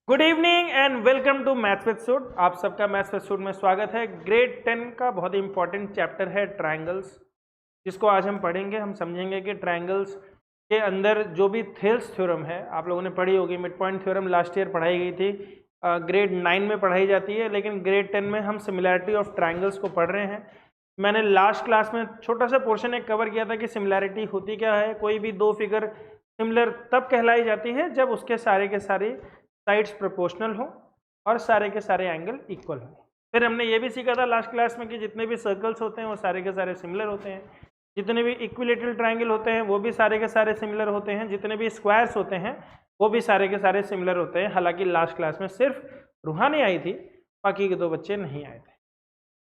Good evening and welcome to maths with suit. आप सबका maths with suit में स्वागत है। ग्रेड 10 का बहुत ही इंपॉर्टेंट चैप्टर है ट्रायंगल्स, जिसको आज हम पढ़ेंगे। हम समझेंगे कि ट्रायंगल्स के अंदर जो भी थेल्स थ्योरम है, आप लोगों ने पढ़ी होगी। Mid point theorem last year पढ़ाई गई थी, ग्रेड 9 में पढ़ाई जाती है, लेकिन ग्रेड 10 में हम सिमिलैरिटी ऑफ ट्रायंगल्स को पढ़ रहे हैं। मैंने लास्ट क्लास में छोटा सा पोर्शन एक कवर किया था कि सिमिलैरिटी होती क्या है। कोई भी दो फिगर सिमिलर तब कहलाई जाती है जब उसके सारे के सारे साइड्स प्रोपोर्शनल हो और सारे के सारे एंगल इक्वल हो। फिर हमने ये भी सीखा था लास्ट क्लास में कि जितने भी सर्कल्स होते हैं वो सारे के सारे सिमिलर होते हैं, जितने भी इक्विलेटरल ट्रायंगल होते हैं वो भी सारे के सारे सिमिलर होते हैं, जितने भी स्क्वायर्स होते हैं वो भी सारे के सारे सिमिलर होते हैं। हालांकि लास्ट क्लास में सिर्फ रूहानी आई थी, बाकी के दो बच्चे नहीं आए थे।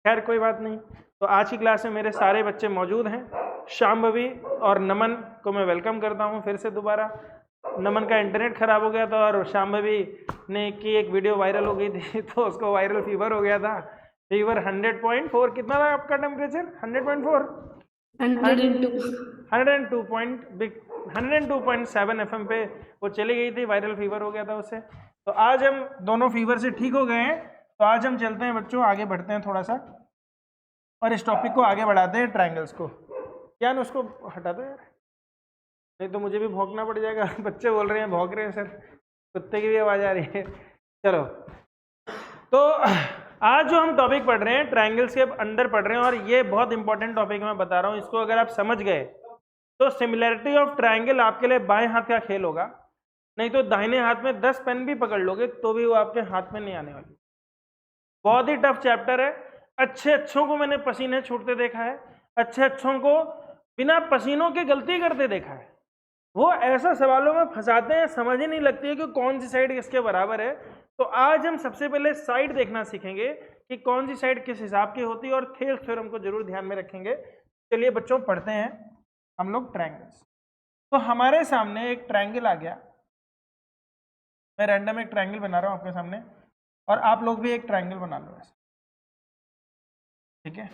खैर कोई बात नहीं। तो आज की क्लास में मेरे सारे बच्चे मौजूद हैं। शाम्भवी और नमन को मैं वेलकम करता हूँ फिर से दोबारा। नमन का इंटरनेट खराब हो गया था और शाम्भवी ने की एक वीडियो वायरल हो गई थी तो उसको वायरल फीवर हो गया था। फीवर 100.4, कितना था आपका टेम्परेचर? 100.4, 102.7 FM पे वो चली गई थी, वायरल फीवर हो गया था उससे। तो आज हम दोनों फीवर से ठीक हो गए हैं। तो आज हम चलते हैं बच्चों, आगे बढ़ते हैं थोड़ा सा और इस टॉपिक को आगे बढ़ाते हैं। ट्रायंगल्स को क्या ना, उसको हटा दो यार, नहीं तो मुझे भी भौंकना पड़ जाएगा। बच्चे बोल रहे हैं भौंक रहे हैं सर, कुत्ते की भी आवाज आ रही है। चलो, तो आज जो हम टॉपिक पढ़ रहे हैं ट्रायंगल्स के अंदर पढ़ रहे हैं, और ये बहुत इंपॉर्टेंट टॉपिक मैं बता रहा हूँ। इसको अगर आप समझ गए तो सिमिलैरिटी ऑफ ट्रायंगल आपके लिए बाएं हाथ का खेल होगा, नहीं तो दाहिने हाथ में 10 पेन भी पकड़ लोगे तो भी वो आपके हाथ में नहीं आने वाली। बहुत ही टफ चैप्टर है। अच्छे अच्छों को मैंने पसीने छूटते देखा है, अच्छे अच्छों को बिना पसीनों के गलती करते देखा है। वो ऐसा सवालों में फंसाते हैं, समझ ही नहीं लगती है कि कौन सी साइड किसके बराबर है। तो आज हम सबसे पहले साइड देखना सीखेंगे कि कौन सी साइड किस हिसाब की होती है, और थेल्स थ्योरम को जरूर ध्यान में रखेंगे। चलिए बच्चों पढ़ते हैं हम लोग ट्रायंगल्स। तो हमारे सामने एक ट्रायंगल आ गया। मैं रैंडम एक ट्रायंगल बना रहा हूं आपके सामने, और आप लोग भी एक ट्रायंगल बना लो ऐसे, ठीक है।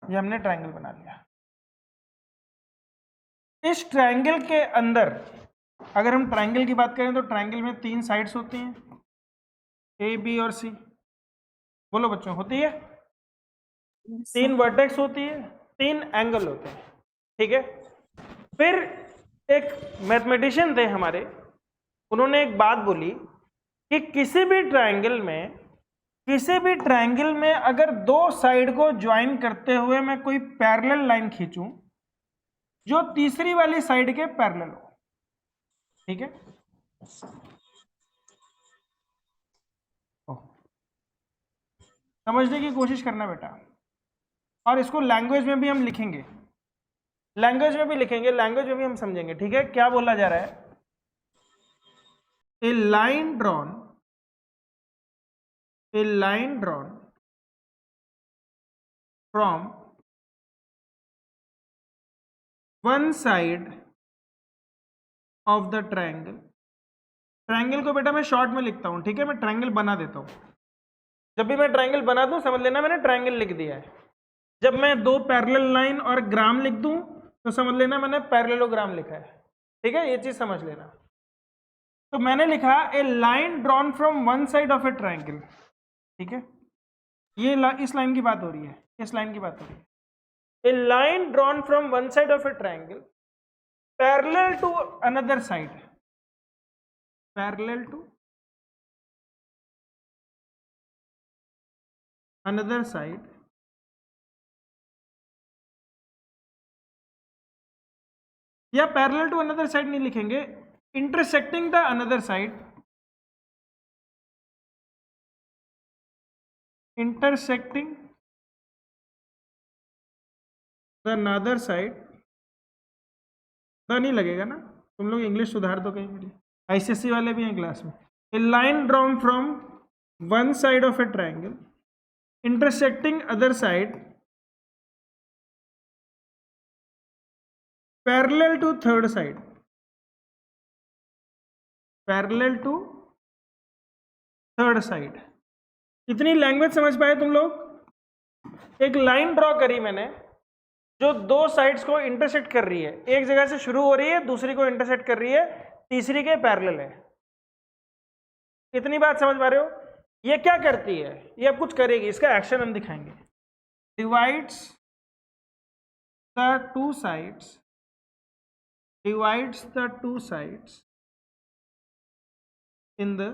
ये हमने ट्रायंगल बना लिया। इस ट्रायंगल के अंदर अगर हम ट्रायंगल की बात करें तो ट्रायंगल में 3 साइड्स होती हैं, ए, बी और सी। बोलो बच्चों, होती है। 3 वर्टेक्स होती है, 3 एंगल होते हैं, ठीक है। फिर एक मैथमेटिशियन थे हमारे, उन्होंने एक बात बोली कि किसी भी ट्रायंगल में अगर दो साइड को ज्वाइन करते हुए मैं कोई पैरेलल लाइन खींचूं जो तीसरी वाली साइड के पैरेलल हो, ठीक है। समझने की कोशिश करना बेटा, और इसको लैंग्वेज में भी हम लिखेंगे, लैंग्वेज में भी हम समझेंगे, ठीक है। क्या बोला जा रहा है? A line drawn from one side of the triangle को बेटा मैं शॉर्ट में लिखता हूं, ठीक है। मैं ट्रायंगल बना देता हूं। जब भी मैं ट्रायंगल बना दूं समझ लेना मैंने ट्रायंगल लिख दिया है। जब मैं दो पैरेलल लाइन और ग्राम लिख दूं तो समझ लेना मैंने पैरेललोग्राम लिखा है, ठीक है। ये चीज समझ लेना। तो मैंने लिखा a line drawn from one side of a triangle, ठीक है। ये इस लाइन की बात हो रही है, इस लाइन की बात हो रही है। A line drawn from one side of a triangle parallel to another side, parallel to another side, या पैरेलल टू अनदर साइड नहीं लिखेंगे, intersecting the another side, intersecting the another side। The नहीं लगेगा ना, तुम लोग इंग्लिश सुधार दो कहीं मेरी, आईसीएसई वाले भी हैं क्लास में। A line drawn from one side of a triangle intersecting other side parallel to third side, parallel to third side. इतनी लैंग्वेज समझ पाए तुम लोग? एक लाइन ड्रॉ करी मैंने जो दो साइड्स को इंटरसेक्ट कर रही है, एक जगह से शुरू हो रही है, दूसरी को इंटरसेक्ट कर रही है, तीसरी के पैरेलल है। इतनी बात समझ पा रहे हो? ये क्या करती है, ये अब कुछ करेगी, इसका एक्शन हम दिखाएंगे। Divides the two sides, divides the two sides in the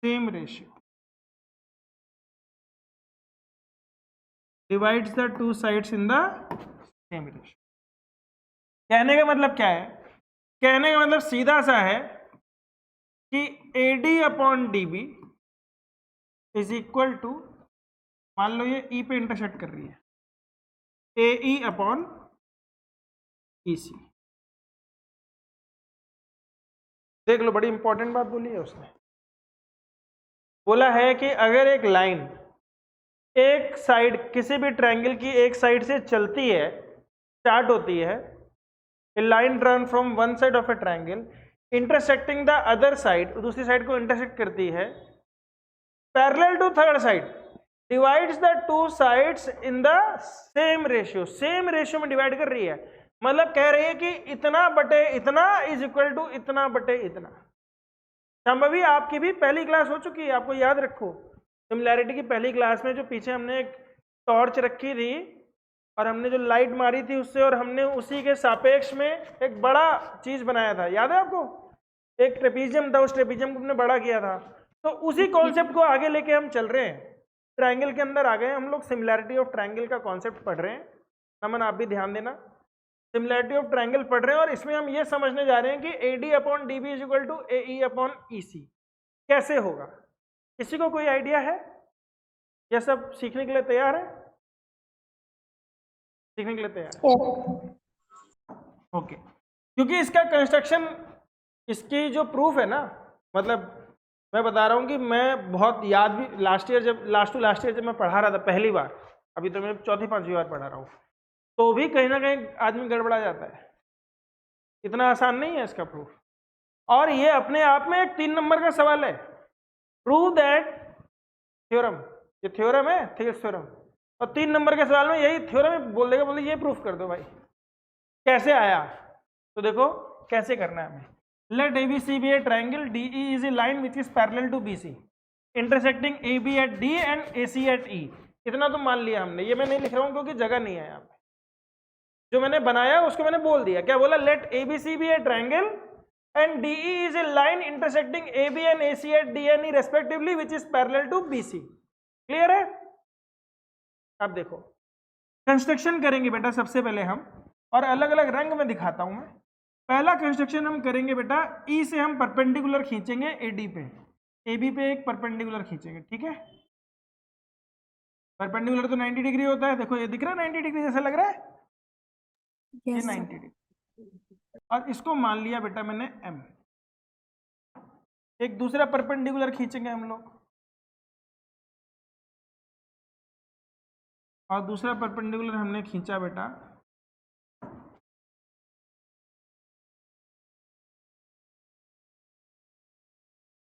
same ratio, divides the two sides in the same ratio। कहने का मतलब क्या है? कहने का मतलब सीधा सा है कि AD upon DB is equal to, मान लो ये E पे इंटरसेक्ट कर रही है, AE अपॉन EC। देख लो, बड़ी इंपॉर्टेंट बात बोली है उसने। बोला है कि अगर एक लाइन एक साइड, किसी भी ट्रायंगल की एक साइड से चलती है, स्टार्ट होती है, a line drawn from one side of a triangle intersecting the other side, दूसरी साइड को इंटरसेक्ट करती है, parallel to third side, divides the two sides in the same ratio, same ratio में डिवाइड कर रही है। मतलब कह रही है कि इतना बटे इतना इज इक्वल टू इतना बटे इतना। संभवी आपकी भी पहली क्लास हो चुकी है, आपको याद रखो, सिमिलैरिटी की पहली क्लास में जो पीछे हमने एक टॉर्च रखी थी और हमने जो लाइट मारी थी उससे, और हमने उसी के सापेक्ष में एक बड़ा चीज बनाया था, याद है आपको? एक ट्रेपीजियम था, उस ट्रेपीजियम को हमने बड़ा किया था। तो उसी कॉन्सेप्ट को आगे लेके हम चल रहे हैं, ट्रायंगल के अंदर आ गए हम लोग, सिमिलैरिटी ऑफ ट्रायंगल का कॉन्सेप्ट पढ़ रहे हैं। नमन, आप भी ध्यान देना, सिमिलैरिटी ऑफ ट्रायंगल पढ़ रहे हैं और इसमें हम ये समझने जा रहे हैं कि AD upon DB is equal to AE upon EC कैसे होगा। किसी को कोई आइडिया है? ये सब सीखने के लिए तैयार है? सीखने के लिए तैयार है? ओके। क्योंकि इसका कंस्ट्रक्शन, इसकी जो प्रूफ है ना, मतलब मैं बता रहा हूँ कि मैं बहुत याद भी, लास्ट ईयर जब लास्ट ईयर जब मैं पढ़ा रहा था पहली बार, अभी तो मैं चौथी पांचवी बार पढ़ा रहा हूँ, तो भी कहीं ना कहीं आदमी गड़बड़ा जाता है। इतना आसान नहीं है इसका प्रूफ, और ये अपने आप में एक 3 नंबर का सवाल है। प्रूव दैट थ्योरम, ये थ्योरम है, थेल्स थ्योरम, और 3 नंबर के सवाल में यही थ्योरम बोल देगा, बोले ये प्रूफ कर दो भाई। कैसे आया? तो देखो कैसे करना है हमें। Let ABC be a triangle, DE is a line which is parallel to BC, intersecting AB at D and AC at E। इतना तो मान लिया हमने, ये मैं नहीं लिख रहा हूँ क्योंकि जगह नहीं है यहाँ पे, जो मैंने बनाया उसको मैंने बोल दिया। क्या बोला? Let ABC be a triangle and DE is a line intersecting AB and AC at D and E respectively which is parallel to BC। Clear है? अब देखो कंस्ट्रक्शन करेंगे बेटा सबसे पहले हम, और अलग अलग रंग में दिखाता हूं मैं। पहला कंस्ट्रक्शन हम करेंगे बेटा, E से हम परपेंडिकुलर खींचेंगे AD पे, AB पे एक परपेंडिकुलर खींचेंगे, ठीक है? परपेंडिकुलर तो 90 डिग्री होता है, देखो ये दिख रहा है 90 डिग्री जैसा लग रहा है, ये 90 डिग्री। और इसको मान लिया बेटा मैंने M। एक दूसरा परपेंडिकुलर खींचेंगे हम लोग, और दूसरा परपेंडिकुलर हमने खींचा बेटा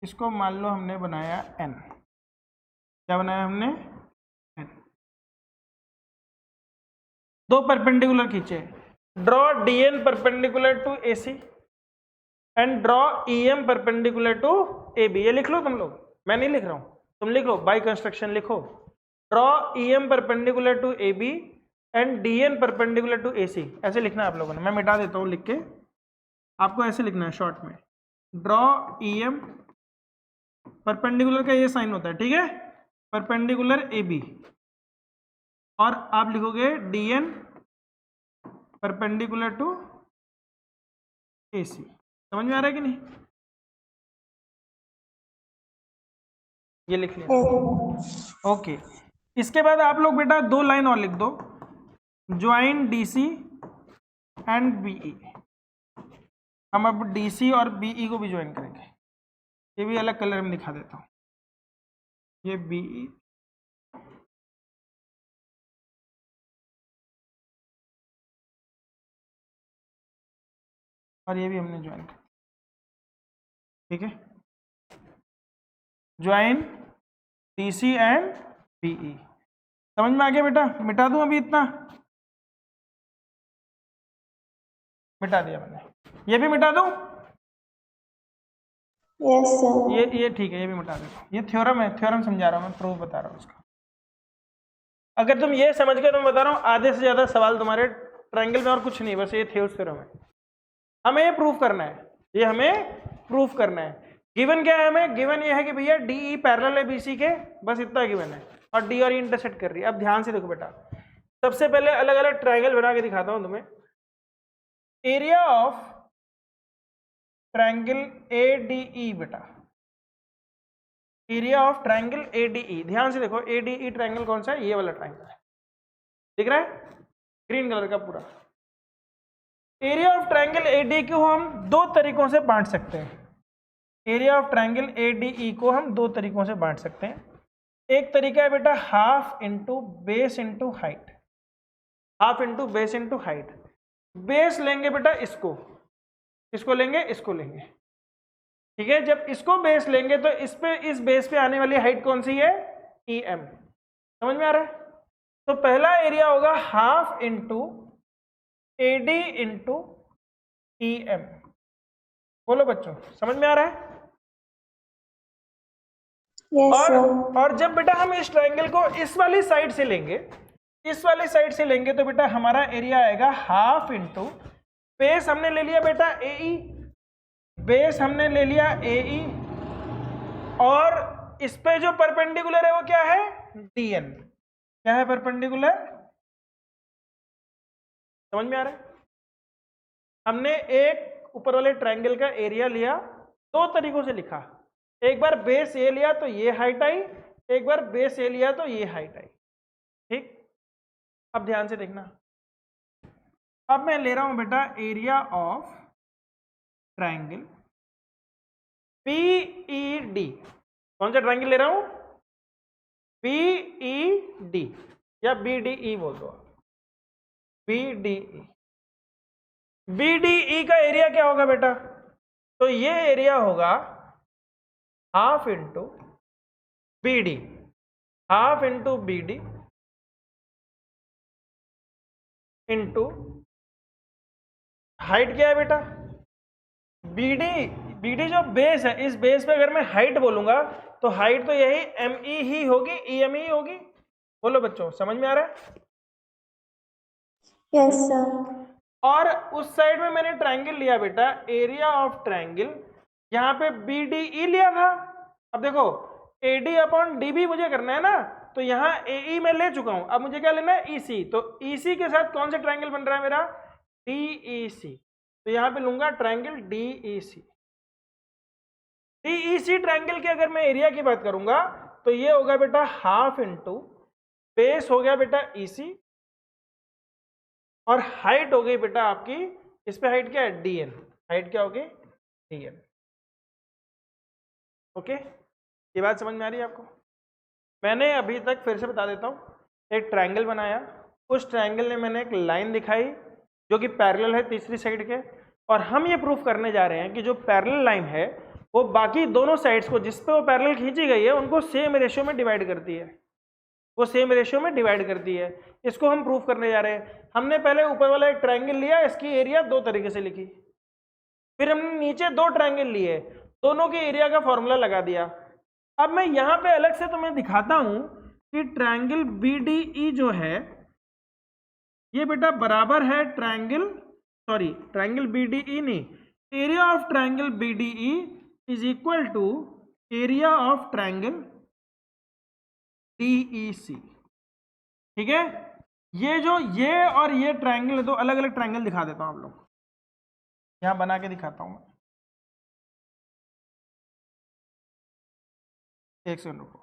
इसको, मान लो हमने बनाया N। क्या बनाया हमने? N। दो परपेंडिकुलर खींचे, draw DN perpendicular to AC and draw EM perpendicular to AB। ये लिख लो तुम लोग, मैं नहीं लिख रहा हूं, तुम लिख लो, बाय कंस्ट्रक्शन लिखो। Draw EM perpendicular to AB and DN perpendicular to AC, ऐसे लिखना है आप लोगों ने। मैं मिटा देता हूं लिख के, आपको ऐसे लिखना है शॉर्ट में। ड्रॉ EM परपेंडिकुलर का ये साइन होता है, ठीक है, परपेंडिकुलर AB, और आप लिखोगे DN परपेंडिकुलर टू AC। समझ में आ रहा है कि नहीं? ये लिख लिया, ओके। इसके बाद आप लोग बेटा 2 लाइन और लिख दो, ज्वाइन DC एंड BE। हम अब DC और BE को भी ज्वाइन करेंगे, ये भी अलग कलर में दिखा देता हूं। ये BE और ये भी हमने ज्वाइन कर, ठीक है, ज्वाइन DC एंड BE। समझ में आ गया बेटा? मिटा दूं अभी इतना? मिटा दिया मैंने, ये भी मिटा दूं? Yes sir. ये ठीक है, ये भी मिटा देता, ये थ्योरम है, थ्योरम समझा रहा हूँ मैं, प्रूफ बता रहा हूँ उसका। अगर तुम ये समझ के, मैं बता रहा हूँ आधे से ज्यादा सवाल तुम्हारे ट्रायंगल में और कुछ नहीं, बस ये थ्योरम है, हमें ये प्रूफ करना है, ये हमें प्रूफ करना है। गिवन क्या है हमें? गिवन ये है कि भैया डी ई पैरेलल है बीसी के, बस इतना गिवन है, और डी और ई इंटरसेक्ट कर रही है। अब ध्यान से देखो बेटा, सबसे पहले अलग अलग ट्रायंगल बना के दिखाता हूं तुम्हें। एरिया ऑफ ट्रायंगल एडीई बेटा, एरिया ऑफ ट्रायंगल एडीई, ध्यान से देखो एडीई ट्रायंगल कौन सा है? ये वाला ट्रायंगल है, दिख रहा है ग्रीन कलर का पूरा। एरिया ऑफ ट्रायंगल एडी को हम दो तरीकों से बांट सकते हैं, एरिया ऑफ ट्रायंगल एडीई को हम दो तरीकों से बांट सकते हैं। एक तरीका है बेटा half into base into height, half into base into height. Base लेंगे बेटा इसको, इसको लेंगे, इसको लेंगे, ठीक है। जब इसको बेस लेंगे तो इस पे, इस बेस पे आने वाली हाइट कौन सी है? ई एम, समझ में आ रहा है? तो पहला एरिया होगा half into A D into E M. बोलो बच्चों, समझ में आ रहा है? यस और जब बेटा हम इस ट्रायंगल को इस वाली साइड से लेंगे, इस वाली साइड से लेंगे, तो बेटा हमारा एरिया आएगा हाफ इंटू बेस हमने ले लिया बेटा ए ई, बेस हमने ले लिया ए ई, और इस पे जो परपेंडिकुलर है वो क्या है? D N. क्या है परपेंडिकुलर? समझ में आ रहा है? हमने एक ऊपर वाले ट्रायंगल का एरिया लिया, दो तरीकों से लिखा, एक बार बेस ए लिया तो ये हाइट आई, एक बार बेस ए लिया तो ये हाइट आई, ठीक। अब ध्यान से देखना, अब मैं ले रहा हूं बेटा एरिया ऑफ ट्रायंगल पीईडी। कौन सा ट्रायंगल ले रहा हूं? पीईडी या बीडीई बोल दो, बीडीई। बीडीई का एरिया क्या होगा बेटा? तो ये एरिया होगा half into BD, half into BD into height क्या है बेटा? बीडी, बीडी जो बेस है, इस बेस पे अगर मैं हाइट बोलूंगा तो हाइट तो यही एम ई ही होगी, ई एम ही होगी। बोलो बच्चों, समझ में आ रहा है? Yes sir. और उस साइड में मैंने ट्रायंगल लिया बेटा, एरिया ऑफ ट्रायंगल, यहाँ पे बी डी ई लिया था। अब देखो एडी अपॉन डी बी मुझे करना है ना, तो यहाँ ए ई मैं ले चुका हूं, अब मुझे क्या लेना है? ई सी। तो ई सी के साथ कौन सा ट्रायंगल बन रहा है मेरा? डी ई सी। तो यहाँ पे लूंगा ट्रायंगल डी ई सी। डी ई सी ट्रायंगल के अगर मैं एरिया की बात करूंगा तो ये होगा बेटा हाफ इंटू बेस हो गया बेटा ई सी, और हाइट हो गई बेटा आपकी, इस पे हाइट क्या है? D N. हाइट क्या होगी? D N. ओके, ये बात समझ में आ रही है आपको? मैंने अभी तक फिर से बता देता हूँ, एक ट्रायंगल बनाया, उस ट्रायंगल में मैंने एक लाइन दिखाई जो कि पैरेलल है तीसरी साइड के, और हम ये प्रूफ करने जा रहे हैं कि जो पैरेलल लाइन है वो बाकी दोनों साइड्स को, जिस पे वो पैरेलल खींची गई है, उनको सेम रेशियो में डिवाइड करती है, वो सेम रेशियो में डिवाइड करती है। इसको हम प्रूफ करने जा रहे हैं। हमने पहले ऊपर वाला एक ट्रायंगल लिया, इसकी एरिया दो तरीके से लिखी, फिर हमने नीचे दो ट्रायंगल लिए, दोनों के एरिया का फॉर्मूला लगा दिया। अब मैं यहाँ पे अलग से तुम्हें दिखाता हूं कि ट्रायंगल बीडीई जो है ये बेटा बराबर है ट्रायंगल, सॉरी ट्रायंगल बीडीई नहीं, area of triangle BDE is equal to area of triangle DEC, ठीक है। ये जो ये और ये ट्रायंगल है, दो अलग अलग ट्रायंगल दिखा देता हूं आप लोग, यहां बना के दिखाता हूं मैं, एक सेकंड रुको।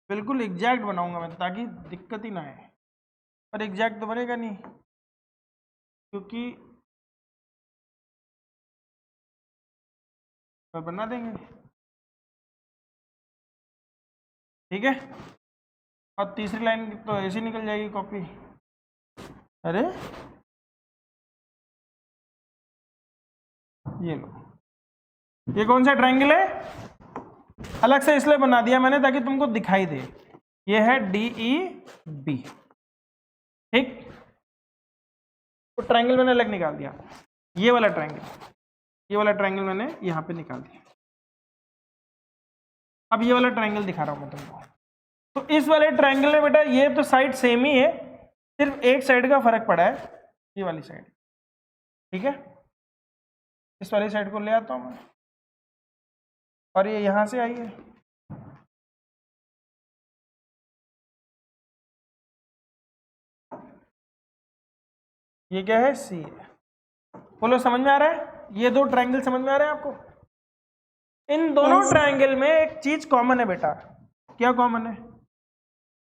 बिल्कुल एग्जैक्ट बनाऊंगा मैं ताकि दिक्कत ही ना आए, पर एग्जैक्ट तो बनेगा नहीं क्योंकि पर बना देंगे, ठीक है। और तीसरी लाइन तो ऐसी निकल जाएगी कॉपी। अरे ये लो, ये कौन सा ट्रायंगल है? अलग से इसलिए बना दिया मैंने ताकि तुमको दिखाई दे, ये है DEB, ठीक। तो ट्रायंगल मैंने अलग निकाल दिया, ये वाला ट्रायंगल मैंने यहाँ पे निकाल दिया। अब ये वाला ट्रायंगल दिखा रहा हूँ मैं तुमको। तो इस वाले ट्रायंगल में बेटा ये तो साइड सेम ही है, सिर्फ एक साइड का फर्क पड़ा है, ये वाली साइड, ठीक है। इस वाली साइड को ले आता हूँ मैं, और ये यहाँ से आई है, ये क्या है, C है। बोलो समझ में आ रहा है? ये दो ट्रायंगल समझ में आ रहे हैं आपको? इन दोनों ट्रायंगल में एक चीज कॉमन है बेटा। क्या कॉमन है?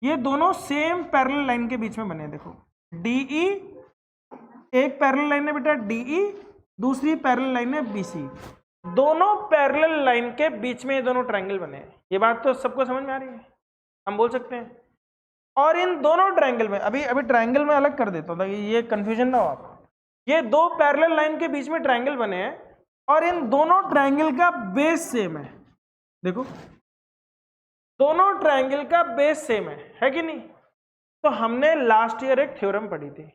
ये दोनों सेम पैरेलल लाइन के बीच में बने हैं। देखो DE, एक पैरेलल लाइन है बेटा DE, दूसरी पैरेलल लाइन है BC। दोनों पैरेलल लाइन के बीच में ये दोनों ट्रायंगल बने हैं। ये बात तो सबको समझ में आ रही है, हम बोल सकते हैं। और इन दोनों ट्रायंगल में अभी ट्रायंगल में अलग कर देता हूं ताकि ये कंफ्यूजन ना हो आपको। ये दो पैरेलल लाइन के बीच में ट्रायंगल बने हैं और इन दोनों ट्रायंगल का बेस सेम है। देखो दोनों ट्रायंगल का बेस सेम है कि नहीं? तो हमने लास्ट ईयर एक थ्योरम पढ़ी थी,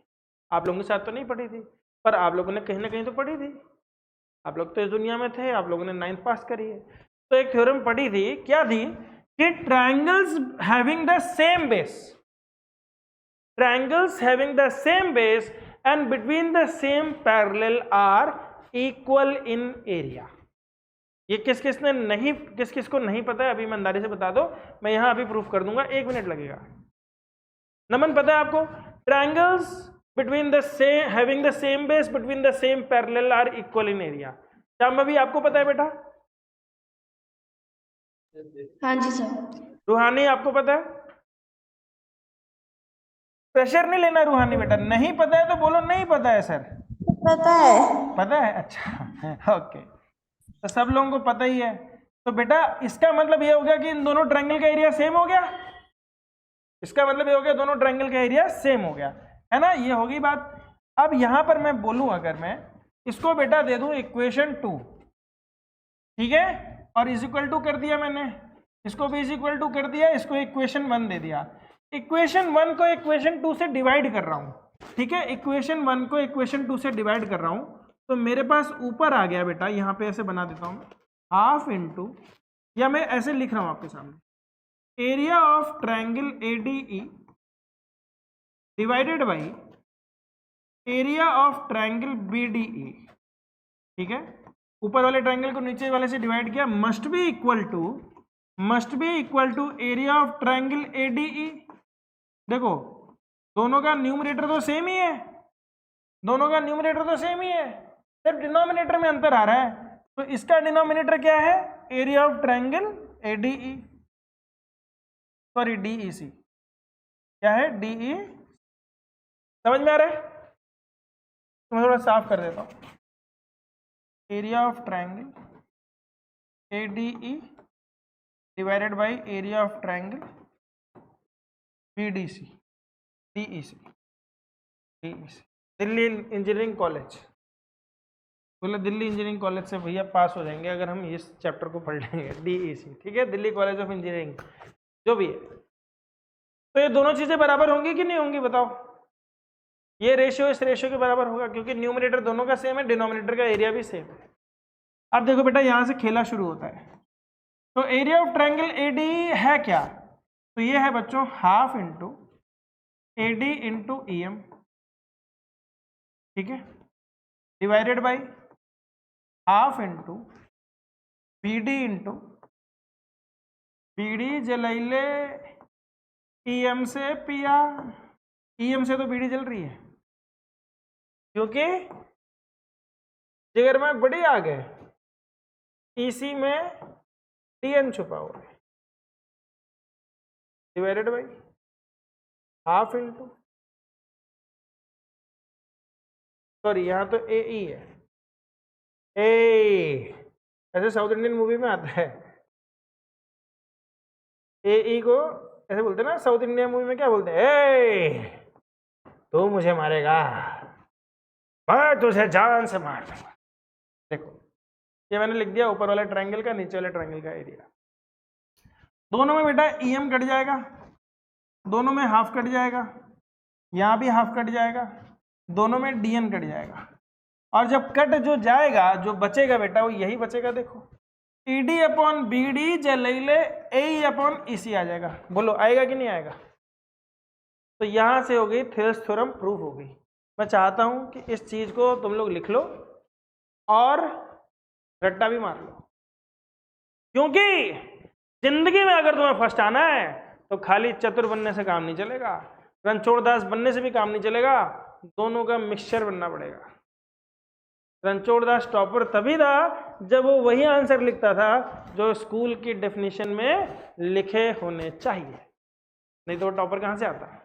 आप लोगों के साथ तो नहीं पढ़ी थी, पर आप लोगों ने कहीं ना कहीं तो पढ़ी थी। आप लोग तो इस दुनिया में थे, आप लोगों ने 9th पास करी है। तो एक थ्योरम पढ़ी थी, क्या थी कि triangles having the same base and between the same parallel are equal in area। ये किस किस को नहीं पता है अभी ईमानदारी से बता दो, मैं यहां अभी प्रूफ कर दूंगा, 1 मिनट लगेगा। नमन पता है आपको? Triangles between the same having the same base between the same parallel are equal in area। Shambhavi आपको पता है बेटा? हाँ जी सर। रूहानी आपको पता है? प्रेशर नहीं लेना रूहानी बेटा, नहीं पता है तो बोलो नहीं पता है सर। पता है। पता है, अच्छा ओके। तो सब लोगों को पता ही है। तो बेटा इसका मतलब ये हो गया कि इन दोनों ट्रायंगल का एरिया सेम हो गया। इसका मतलब ये हो गया दोनों ट्रायंगल का एरिया सेम हो गया, है ना? ये होगी बात। अब यहां पर मैं बोलूं, अगर मैं इसको बेटा दे दूं इक्वेशन 2, ठीक है, और इज इक्वल टू कर दिया मैंने, इसको भी इज इक्वल टू कर दिया, इसको इक्वेशन 1 दे दिया। इक्वेशन 1 को इक्वेशन 2 से डिवाइड कर रहा हूं, ठीक है, इक्वेशन 1 को इक्वेशन 2 से डिवाइड कर रहा हूं। तो मेरे पास ऊपर आ गया बेटा, यहां पे ऐसे बना देता हूं, हाफ इंटू, या मैं ऐसे लिख रहा हूं आपके सामने, area of triangle ADE divided by area of triangle BDE, ठीक है। ऊपर वाले ट्रायंगल को नीचे वाले से डिवाइड किया, must be equal to area of triangle ADE। देखो दोनों का न्यूमरेटर तो सेम ही है, सिर्फ डिनोमिनेटर में अंतर आ रहा है। तो इसका डिनोमिनेटर क्या है? Area of triangle ADE, sorry DEC, क्या है? DE। समझ में आ रहा है? तो मैं थोड़ा साफ कर देता हूं, area of triangle ADE divided by area of triangle DEC, Delhi engineering college. बोले दिल्ली इंजीनियरिंग कॉलेज से भैया पास हो जाएंगे अगर हम इस चैप्टर को पढ़ लेंगे, DEC, ठीक है, दिल्ली कॉलेज ऑफ इंजीनियरिंग, जो भी है। तो ये दोनों चीजें बराबर होंगी कि नहीं होंगी बताओ? ये रेशियो इस रेशियो के बराबर होगा क्योंकि न्यूमरेटर दोनों का सेम है, डिनोमिनेटर का एरिया भी सेम है। अब देखो बेटा यहां से खेला शुरू होता है। तो एरिया ऑफ ट्रायंगल ADE है क्या? तो ये है बच्चों half into AD into EM, ठीक है, divided by half into BD into BD जलाइले EM से पिया, EM से तो BD जल रही है क्योंकि जिगर में बड़ी आग है, EC में DN छुपा हुआ है, divided by half into, sorry यहाँ तो AE है, ऐसे साउथ इंडियन मूवी में आता है, AE को ऐसे बोलते हैं ना साउथ इंडियन मूवी में, क्या बोलते हैं? तू मुझे मारेगा, मैं तुझे जान से मार दूंगा। देखो ये मैंने लिख दिया ऊपर वाले ट्रायंगल का, नीचे वाले ट्रायंगल का एरिया। दोनों में बेटा EM कट जाएगा, दोनों में हाफ कट जाएगा, यहाँ भी हाफ कट जाएगा, दोनों में dn कट जाएगा। और जब कट जो जाएगा, जो बचेगा बेटा वो यही बचेगा। देखो ED अपॉन BD जले AE अपॉन EC आ जाएगा। बोलो आएगा कि नहीं आएगा? तो यहां से हो गई थेल्स थ्योरम प्रूव हो गई। मैं चाहता हूं कि इस चीज को तुम लोग लिख लो और रट्टा भी मार लो, क्योंकि जिंदगी में अगर तुम्हें फर्स्ट आना है तो खाली चतुर बनने से काम नहीं चलेगा, रणछोड़ दास बनने से भी काम नहीं चलेगा, दोनों का मिक्सचर बनना पड़ेगा। रणछोड़ दास टॉपर तभी था जब वो वही आंसर लिखता था जो स्कूल की डेफिनेशन में लिखे होने चाहिए, नहीं तो वो टॉपर कहाँ से आता?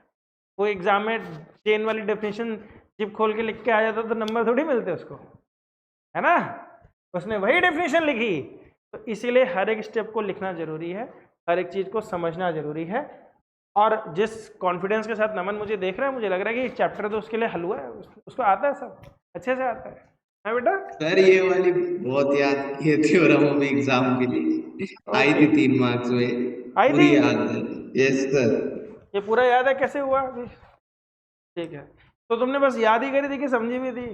वो एग्जाम में चेन वाली डेफिनेशन जिप खोल के लिख के आ जाता तो नंबर थोड़ी मिलते उसको, है ना? उसने वही डेफिनेशन लिखी। तो इसीलिए हर एक स्टेप को लिखना जरूरी है, हर एक चीज को समझना जरूरी है। और जिस कॉन्फिडेंस के साथ नमन मुझे देख रहा है, मुझे लग रहा है कि चैप्टर तो उसके लिए हल हुआ है, उसको आता है, सब अच्छे से आता है बेटा? सर ये वाली बहुत याद की है थ्योरम अभी एग्जाम के लिए आई थी 3 मार्क्स में, आई पूरी थी? याद है। Yes sir. ये पूरा याद है कैसे हुआ अभी? ठीक है, तो तुमने बस याद ही करी थी कि समझी भी थी?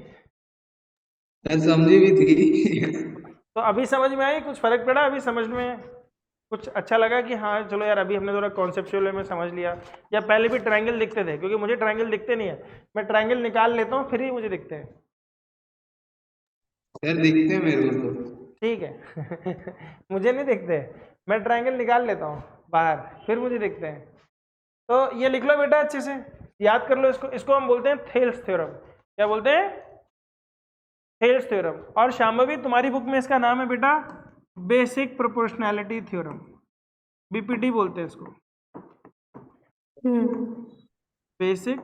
सर समझी भी थी। तो अभी समझ में आई? कुछ फर्क पड़ा अभी समझ में? कुछ अच्छा लगा कि हाँ चलो यार अभी हमने थोड़ा कॉन्सेप्चुअल में समझ लिया? या पहले भी ट्रायंगल दिखते थे? क्योंकि मुझे ट्रायंगल दिखते नहीं है, मैं ट्रायंगल निकाल लेता हूँ फिर ही मुझे दिखते हैं। सर दिखते हैं मेरे को तो। ठीक है मुझे नहीं दिखते, मैं ट्रायंगल निकाल लेता हूँ बाहर फिर मुझे दिखते हैं। तो ये लिख लो बेटा, अच्छे से याद कर लो इसको। इसको हम बोलते हैं थेल्स थ्योरम। क्या बोलते हैं? Thales theorem. और शांभवी तुम्हारी बुक में इसका नाम है बेटा बेसिक प्रोपोर्शनैलिटी थ्योरम, BPT बोलते हैं इसको, basic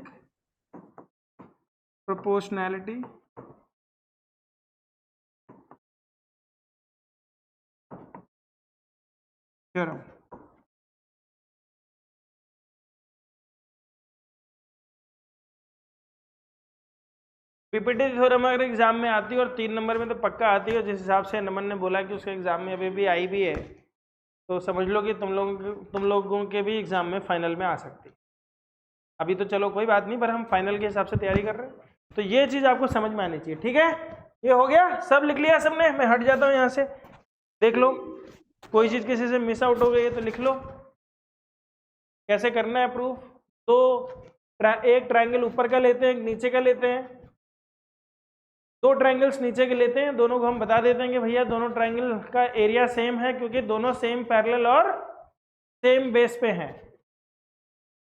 proportionality theorem. PPT theorem अगर एग्जाम में आती है और 3 नंबर में तो पक्का आती है, जिस हिसाब से नमन ने बोला कि उसके एग्जाम में अभी भी आई भी है, तो समझ लो कि तुम लोगों के भी एग्जाम में फाइनल में आ सकती। अभी तो चलो कोई बात नहीं, पर हम फाइनल के हिसाब से तैयारी कर रहे हैं, तो ये चीज आपको समझ में आनी चाहिए। ठीक है, ये हो गया, सब लिख लिया सबने? मैं हट जाता हूँ यहाँ से, देख लो कोई चीज किसी से मिस आउट हो गई है तो लिख लो। कैसे करना है प्रूफ? तो एक ट्रायंगल ऊपर का लेते हैं, एक नीचे का लेते हैं, 2 ट्रायंगल्स नीचे के लेते हैं, दोनों को हम बता देते हैं कि भैया दोनों ट्रायंगल का एरिया सेम है, क्योंकि दोनों सेम पैरेलल और सेम बेस पे हैं।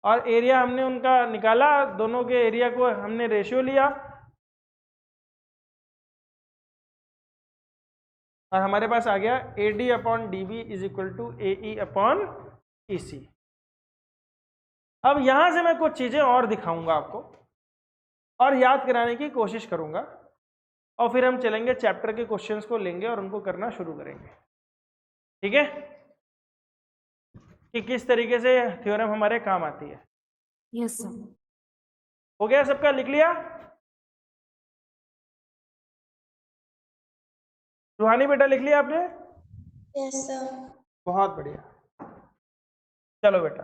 और एरिया हमने उनका निकाला, दोनों के एरिया को हमने रेशियो लिया और हमारे पास आ गया AD upon DB is equal to AE upon EC। अब यहां से मैं कुछ चीजें और दिखाऊंगा आपको और याद कराने की कोशिश करूंगा, और फिर हम चलेंगे चैप्टर के क्वेश्चंस को लेंगे और उनको करना शुरू करेंगे। ठीक है, कि किस तरीके से थ्योरम हमारे काम आती है। Yes sir. हो गया सबका? लिख लिया? रूहानी बेटा लिख लिया आपने? Yes sir. बहुत बढ़िया। चलो बेटा,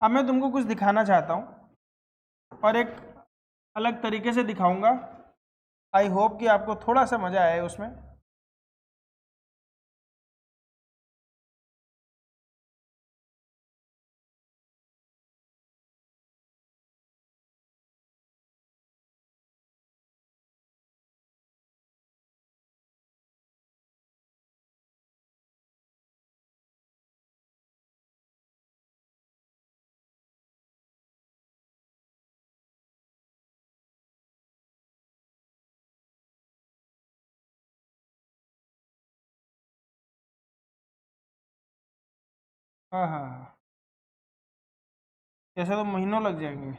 अब मैं तुमको कुछ दिखाना चाहता हूं और एक अलग तरीके से दिखाऊंगा। आई होप कि आपको थोड़ा सा मजा आए उसमें। हाँ हाँ हाँ, ऐसे तो महीनों लग जाएंगे।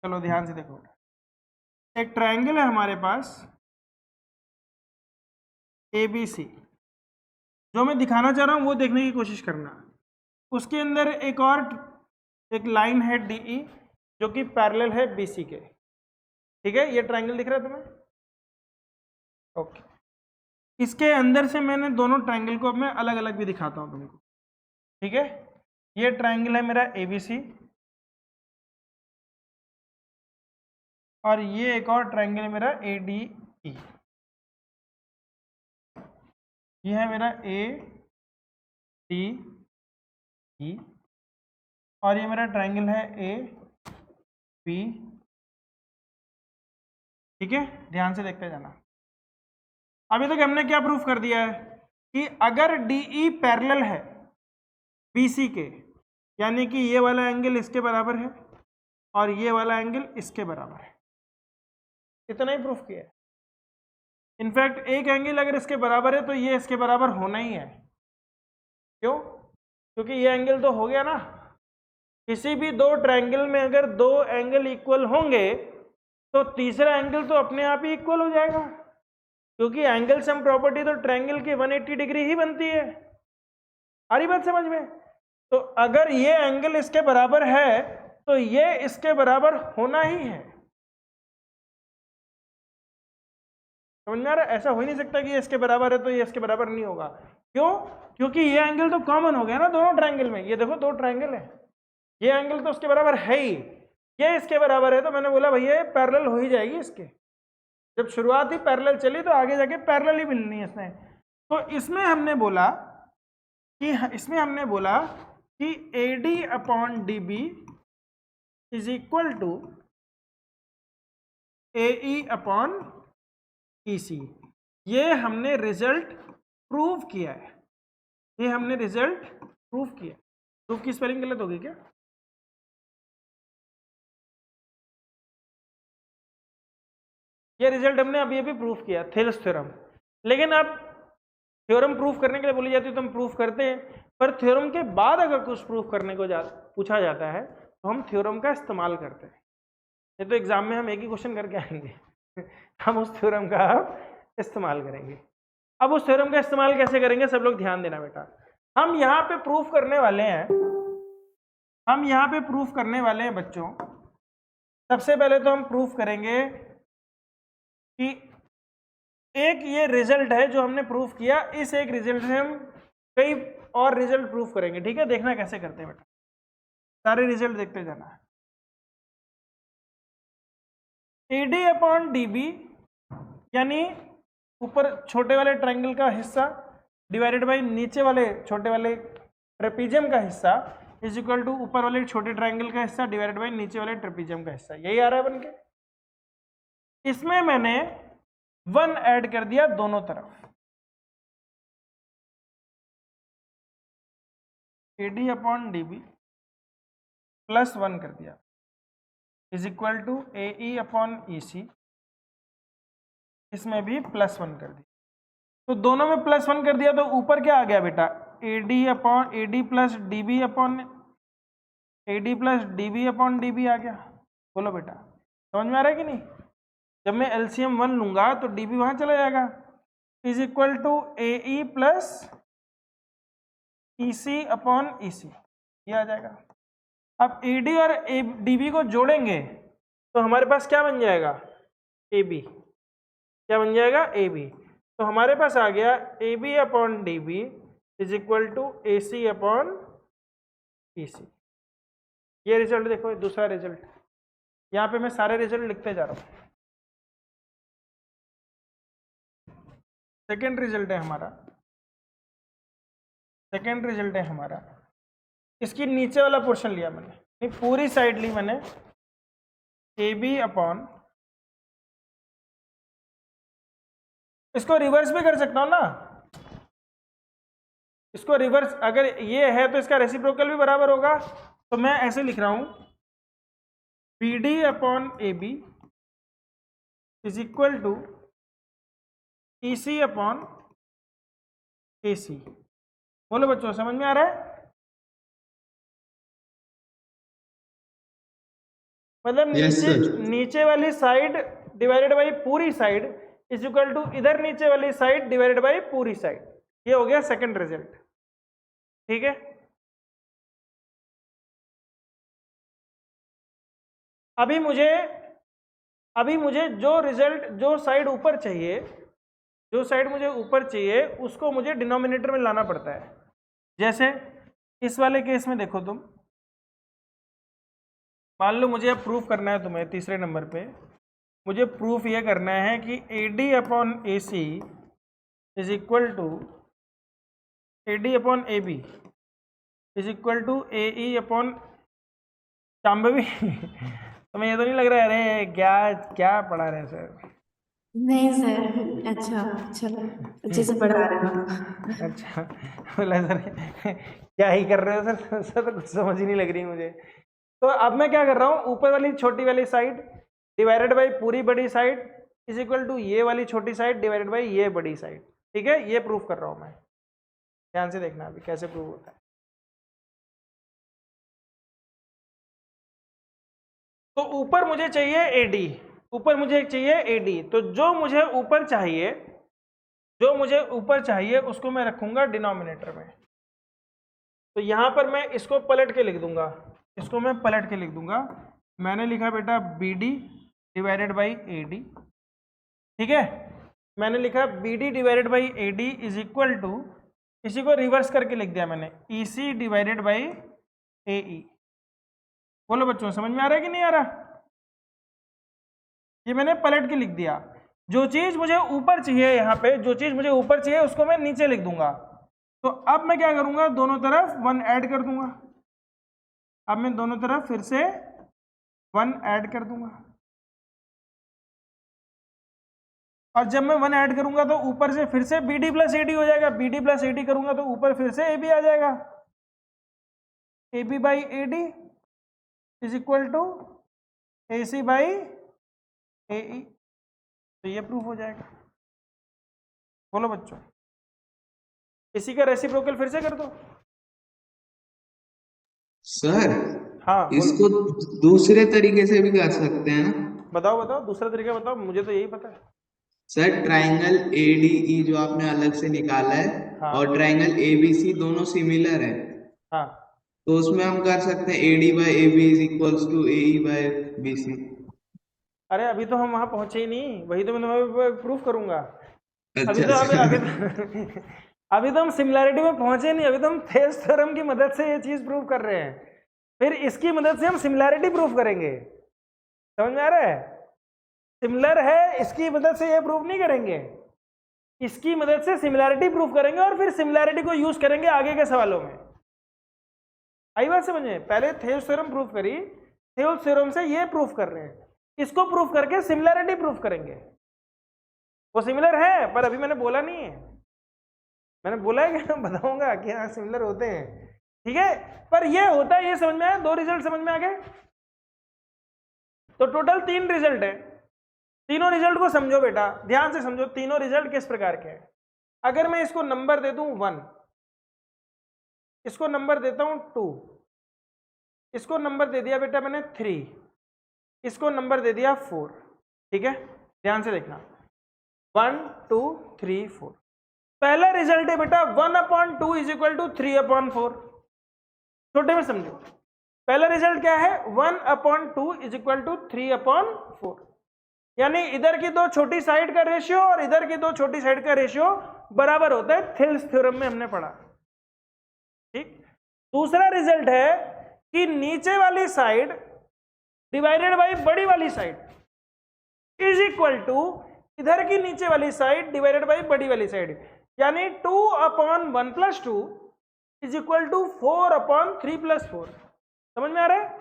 चलो ध्यान से देखो, एक ट्रायंगल है हमारे पास ABC। जो मैं दिखाना चाह रहा हूँ वो देखने की कोशिश करना। उसके अंदर एक लाइन है DE जो कि पैरेलल है BC के, ठीक है। ये ट्रायंगल दिख रहा है तुम्हें? ओके, इसके अंदर से मैंने दोनों ट्रायंगल को अब मैं अलग अलग भी दिखाता हूँ तुमको, ठीक है। ये ट्रायंगल है मेरा ABC और ये एक और ट्रायंगल है मेरा ADE। ये है मेरा ADE और ये मेरा ट्रायंगल है AB, ठीक है। ध्यान से देखते जाना। अभी तक हमने क्या प्रूफ कर दिया है कि अगर DE पैरेलल है BC के, यानी कि ये वाला एंगल इसके बराबर है और ये वाला एंगल इसके बराबर है, इतना ही प्रूफ किया है। इनफैक्ट एक एंगल अगर इसके बराबर है तो ये इसके बराबर होना ही है। क्यों? क्योंकि ये एंगल तो हो गया ना। किसी भी दो ट्रायंगल में अगर दो एंगल इक्वल होंगे तो तीसरा एंगल तो अपने आप ही इक्वल हो जाएगा, क्योंकि एंगल सम प्रॉपर्टी तो ट्रायंगल की 180 डिग्री ही बनती है। आ रही बात समझ में? तो अगर ये एंगल इसके बराबर है तो ये इसके बराबर होना ही है। समझ में आ रहा है? ऐसा हो ही नहीं सकता कि ये इसके बराबर है तो ये इसके बराबर नहीं होगा। क्यों? क्योंकि ये एंगल तो कॉमन हो गया ना दोनों ट्रायंगल में। ये देखो दो ट्रायंगल है, ये एंगल तो उसके बराबर है ही, ये इसके बराबर है, तो मैंने बोला भैया ये पैरेलल हो ही जाएगी इसके। जब शुरुआत ही पैरेलल चली तो आगे जाके पैरेलल ही मिलनी है इसमें। तो इसमें हमने बोला कि AD/DB is equal to AE/EC। ये हमने रिजल्ट प्रूव किया है, ये हमने रिजल्ट प्रूव किया। प्रूफ की स्पेलिंग गलत होगी क्या? ये रिजल्ट हमने अभी प्रूफ किया, थेल्स थ्योरम। लेकिन अब थ्योरम प्रूफ करने के लिए बोली जाती है तो हम प्रूफ करते हैं, पर थ्योरम के बाद अगर कुछ प्रूफ करने को पूछा जाता है तो हम थ्योरम का इस्तेमाल करते हैं। ये तो एग्जाम में हम एक ही क्वेश्चन करके आएंगे हम उस थ्योरम का इस्तेमाल करेंगे। अब उस थ्योरम का इस्तेमाल कैसे करेंगे, सब लोग ध्यान देना बेटा। हम यहाँ पे प्रूफ करने वाले हैं, बच्चों। सबसे पहले तो हम प्रूफ करेंगे कि एक ये रिजल्ट है जो हमने प्रूफ किया, इस एक रिजल्ट से हम कई और रिजल्ट प्रूफ करेंगे, ठीक है। देखना कैसे करते हैं बेटा, सारे रिजल्ट देखते जाना। AD/DB यानी ऊपर छोटे वाले ट्रायंगल का हिस्सा डिवाइडेड बाय नीचे वाले छोटे वाले ट्रेपीजियम का हिस्सा इज इक्वल टू ऊपर वाले छोटे ट्रायंगल का हिस्सा डिवाइडेड बाय नीचे वाले ट्रेपीजियम का हिस्सा। यही आ रहा है बनके। इसमें मैंने 1 ऐड कर दिया दोनों तरफ, AD/DB प्लस 1 कर दिया इज इक्वल टू AE/EC। इसमें भी प्लस 1 कर दिया, तो दोनों में प्लस 1 कर दिया तो ऊपर क्या आ गया बेटा, AD प्लस DB/DB आ गया। बोलो बेटा समझ में आ रहा है कि नहीं? जब मैं LCM 1 लूंगा तो DB वहां चला जाएगा, is equal to AE plus EC/EC, ये आ जाएगा। अब AD और DB को जोड़ेंगे तो हमारे पास क्या बन जाएगा, AB। क्या बन जाएगा, AB। तो हमारे पास आ गया AB/DB is equal to AC/EC। ये रिजल्ट देखो, दूसरा रिजल्ट। यहाँ पे मैं सारे रिजल्ट लिखते जा रहा हूँ। सेकेंड रिजल्ट है हमारा, इसकी नीचे वाला पोर्शन लिया मैंने, नहीं पूरी साइड ली मैंने, AB/, इसको रिवर्स भी कर सकता हूं ना। इसको रिवर्स अगर ये है तो इसका रेसिप्रोकल भी बराबर होगा, तो मैं ऐसे लिख रहा हूं BD/AB is equal to EC/AC। बोलो बच्चों समझ में आ रहा है? मतलब नीचे वाली साइड डिवाइडेड बाई पूरी साइड इज इक्वल टू इधर नीचे वाली साइड डिवाइडेड बाई पूरी साइड। ये हो गया सेकंड रिजल्ट, ठीक है। अभी मुझे जो रिजल्ट, जो साइड ऊपर चाहिए, जो साइड मुझे ऊपर चाहिए उसको मुझे डिनोमिनेटर में लाना पड़ता है। जैसे इस वाले केस में देखो तुम, मान लो मुझे अब प्रूफ करना है तुम्हें, तीसरे नंबर पे मुझे प्रूफ ये करना है कि AD upon AC is equal to AD upon AB is equal to AE upon Shambhavi. तुम्हें ये तो नहीं लग रहा है अरे क्या क्या पढ़ा रहे हैं सर? नहीं सर, अच्छा चलो, अच्छे से पढ़ा रहे हो। अच्छा, बोला सर क्या ही कर रहे हो सर? सर तो कुछ समझ ही नहीं लग रही मुझे। तो अब मैं क्या कर रहा हूँ, ऊपर वाली छोटी वाली साइड डिवाइडेड बाई पूरी बड़ी साइड इज इक्वल टू ये वाली छोटी साइड डिवाइडेड बाई ये बड़ी साइड, ठीक है। ये प्रूफ कर रहा हूँ मैं, ध्यान से देखना अभी कैसे प्रूफ होता है। तो ऊपर मुझे चाहिए AD, ऊपर मुझे चाहिए AD, तो जो मुझे ऊपर चाहिए उसको मैं रखूंगा डिनोमिनेटर में। तो यहां पर मैं इसको पलट के लिख दूंगा, इसको मैं पलट के लिख दूंगा। मैंने लिखा बेटा BD डिवाइडेड बाई AD, ठीक है। मैंने लिखा BD divided by AD is equal to, इसी को रिवर्स करके लिख दिया मैंने, EC डिवाइडेड बाई AE। बोलो बच्चों, समझ में आ रहा है कि नहीं आ रहा? ये मैंने पलट के लिख दिया। जो चीज मुझे ऊपर चाहिए, यहाँ पे जो चीज मुझे ऊपर चाहिए उसको मैं नीचे लिख दूंगा। तो अब मैं क्या करूंगा, दोनों तरफ 1 ऐड कर दूंगा। अब मैं दोनों तरफ फिर से 1 ऐड कर दूंगा, और जब मैं 1 ऐड करूंगा तो ऊपर से फिर से BD प्लस AD हो जाएगा। BD प्लस AD करूंगा तो ऊपर फिर से AB आ जाएगा। AB by AD is equal to AC by AE। तो ये प्रूफ हो जाएगा। बोलो बच्चों, इसी का रेसिप्रोकल फिर से कर दो। सर हाँ बोलो। इसको दूसरे तरीके से भी कर सकते हैं ना? बताओ बताओ, दूसरा तरीका बताओ, मुझे तो यही पता है। सर ट्राइंगल ADE जो आपने अलग से निकाला है, हाँ और ट्राइंगल ABC दोनों सिमिलर है, हाँ, तो उसमें हम कर सकते हैं AD by AB is equals to AE by BC। अरे अभी तो हम वहां पहुंचे ही नहीं, वही तो मैं तुम्हें प्रूफ करूंगा। अभी अच्छा तो अभी अभी अच्छा। तो, अभी तो हम सिमिलैरिटी में पहुंचे नहीं, अभी तो हम थेस थ्योरम की मदद से ये चीज प्रूव कर रहे हैं। फिर इसकी मदद से हम सिमिलैरिटी प्रूफ करेंगे। समझ में आ रहा है? सिमिलर है, इसकी मदद से ये प्रूफ नहीं करेंगे, इसकी मदद से सिमिलैरिटी प्रूफ करेंगे, और फिर सिमिलैरिटी को यूज करेंगे आगे के सवालों में। आई बात समझे? पहले थेस थ्योरम प्रूफ करी, थेस थ्योरम से ये प्रूफ कर रहे हैं, इसको प्रूफ करके सिमिलैरिटी प्रूफ करेंगे। वो सिमिलर है पर अभी मैंने बोला नहीं है, मैंने बोला है कि बताऊंगा कि हाँ सिमिलर होते हैं, ठीक है। पर ये होता है, ये समझ में आया? 2 रिजल्ट समझ में आ गए? तो टोटल 3 रिजल्ट है। तीनों रिजल्ट को समझो बेटा, ध्यान से समझो तीनों रिजल्ट किस प्रकार के हैं। अगर मैं इसको नंबर दे दूं 1, इसको नंबर देता हूं 2, इसको नंबर दे दिया बेटा मैंने 3, इसको नंबर दे दिया 4, ठीक है। ध्यान से देखना, 1 2 3 4। पहला रिजल्ट है बेटा 1/2 इज इक्वल टू 3/4। छोटे में समझो, पहला रिजल्ट क्या है, 1/2 इज इक्वल टू 3/4, यानी इधर की दो छोटी साइड का रेशियो और इधर की दो छोटी साइड का रेशियो बराबर होता है, थेल्स थ्योरम में हमने पढ़ा, ठीक। दूसरा रिजल्ट है कि नीचे वाली साइड डिवाइडेड बाई बड़ी वाली साइड इज इक्वल टू इधर की नीचे वाली साइड डिवाइडेड बाई बड़ी वाली साइड, यानी 2/1 + 2 इज इक्वल टू 4/3 + 4। समझ में आ रहा है?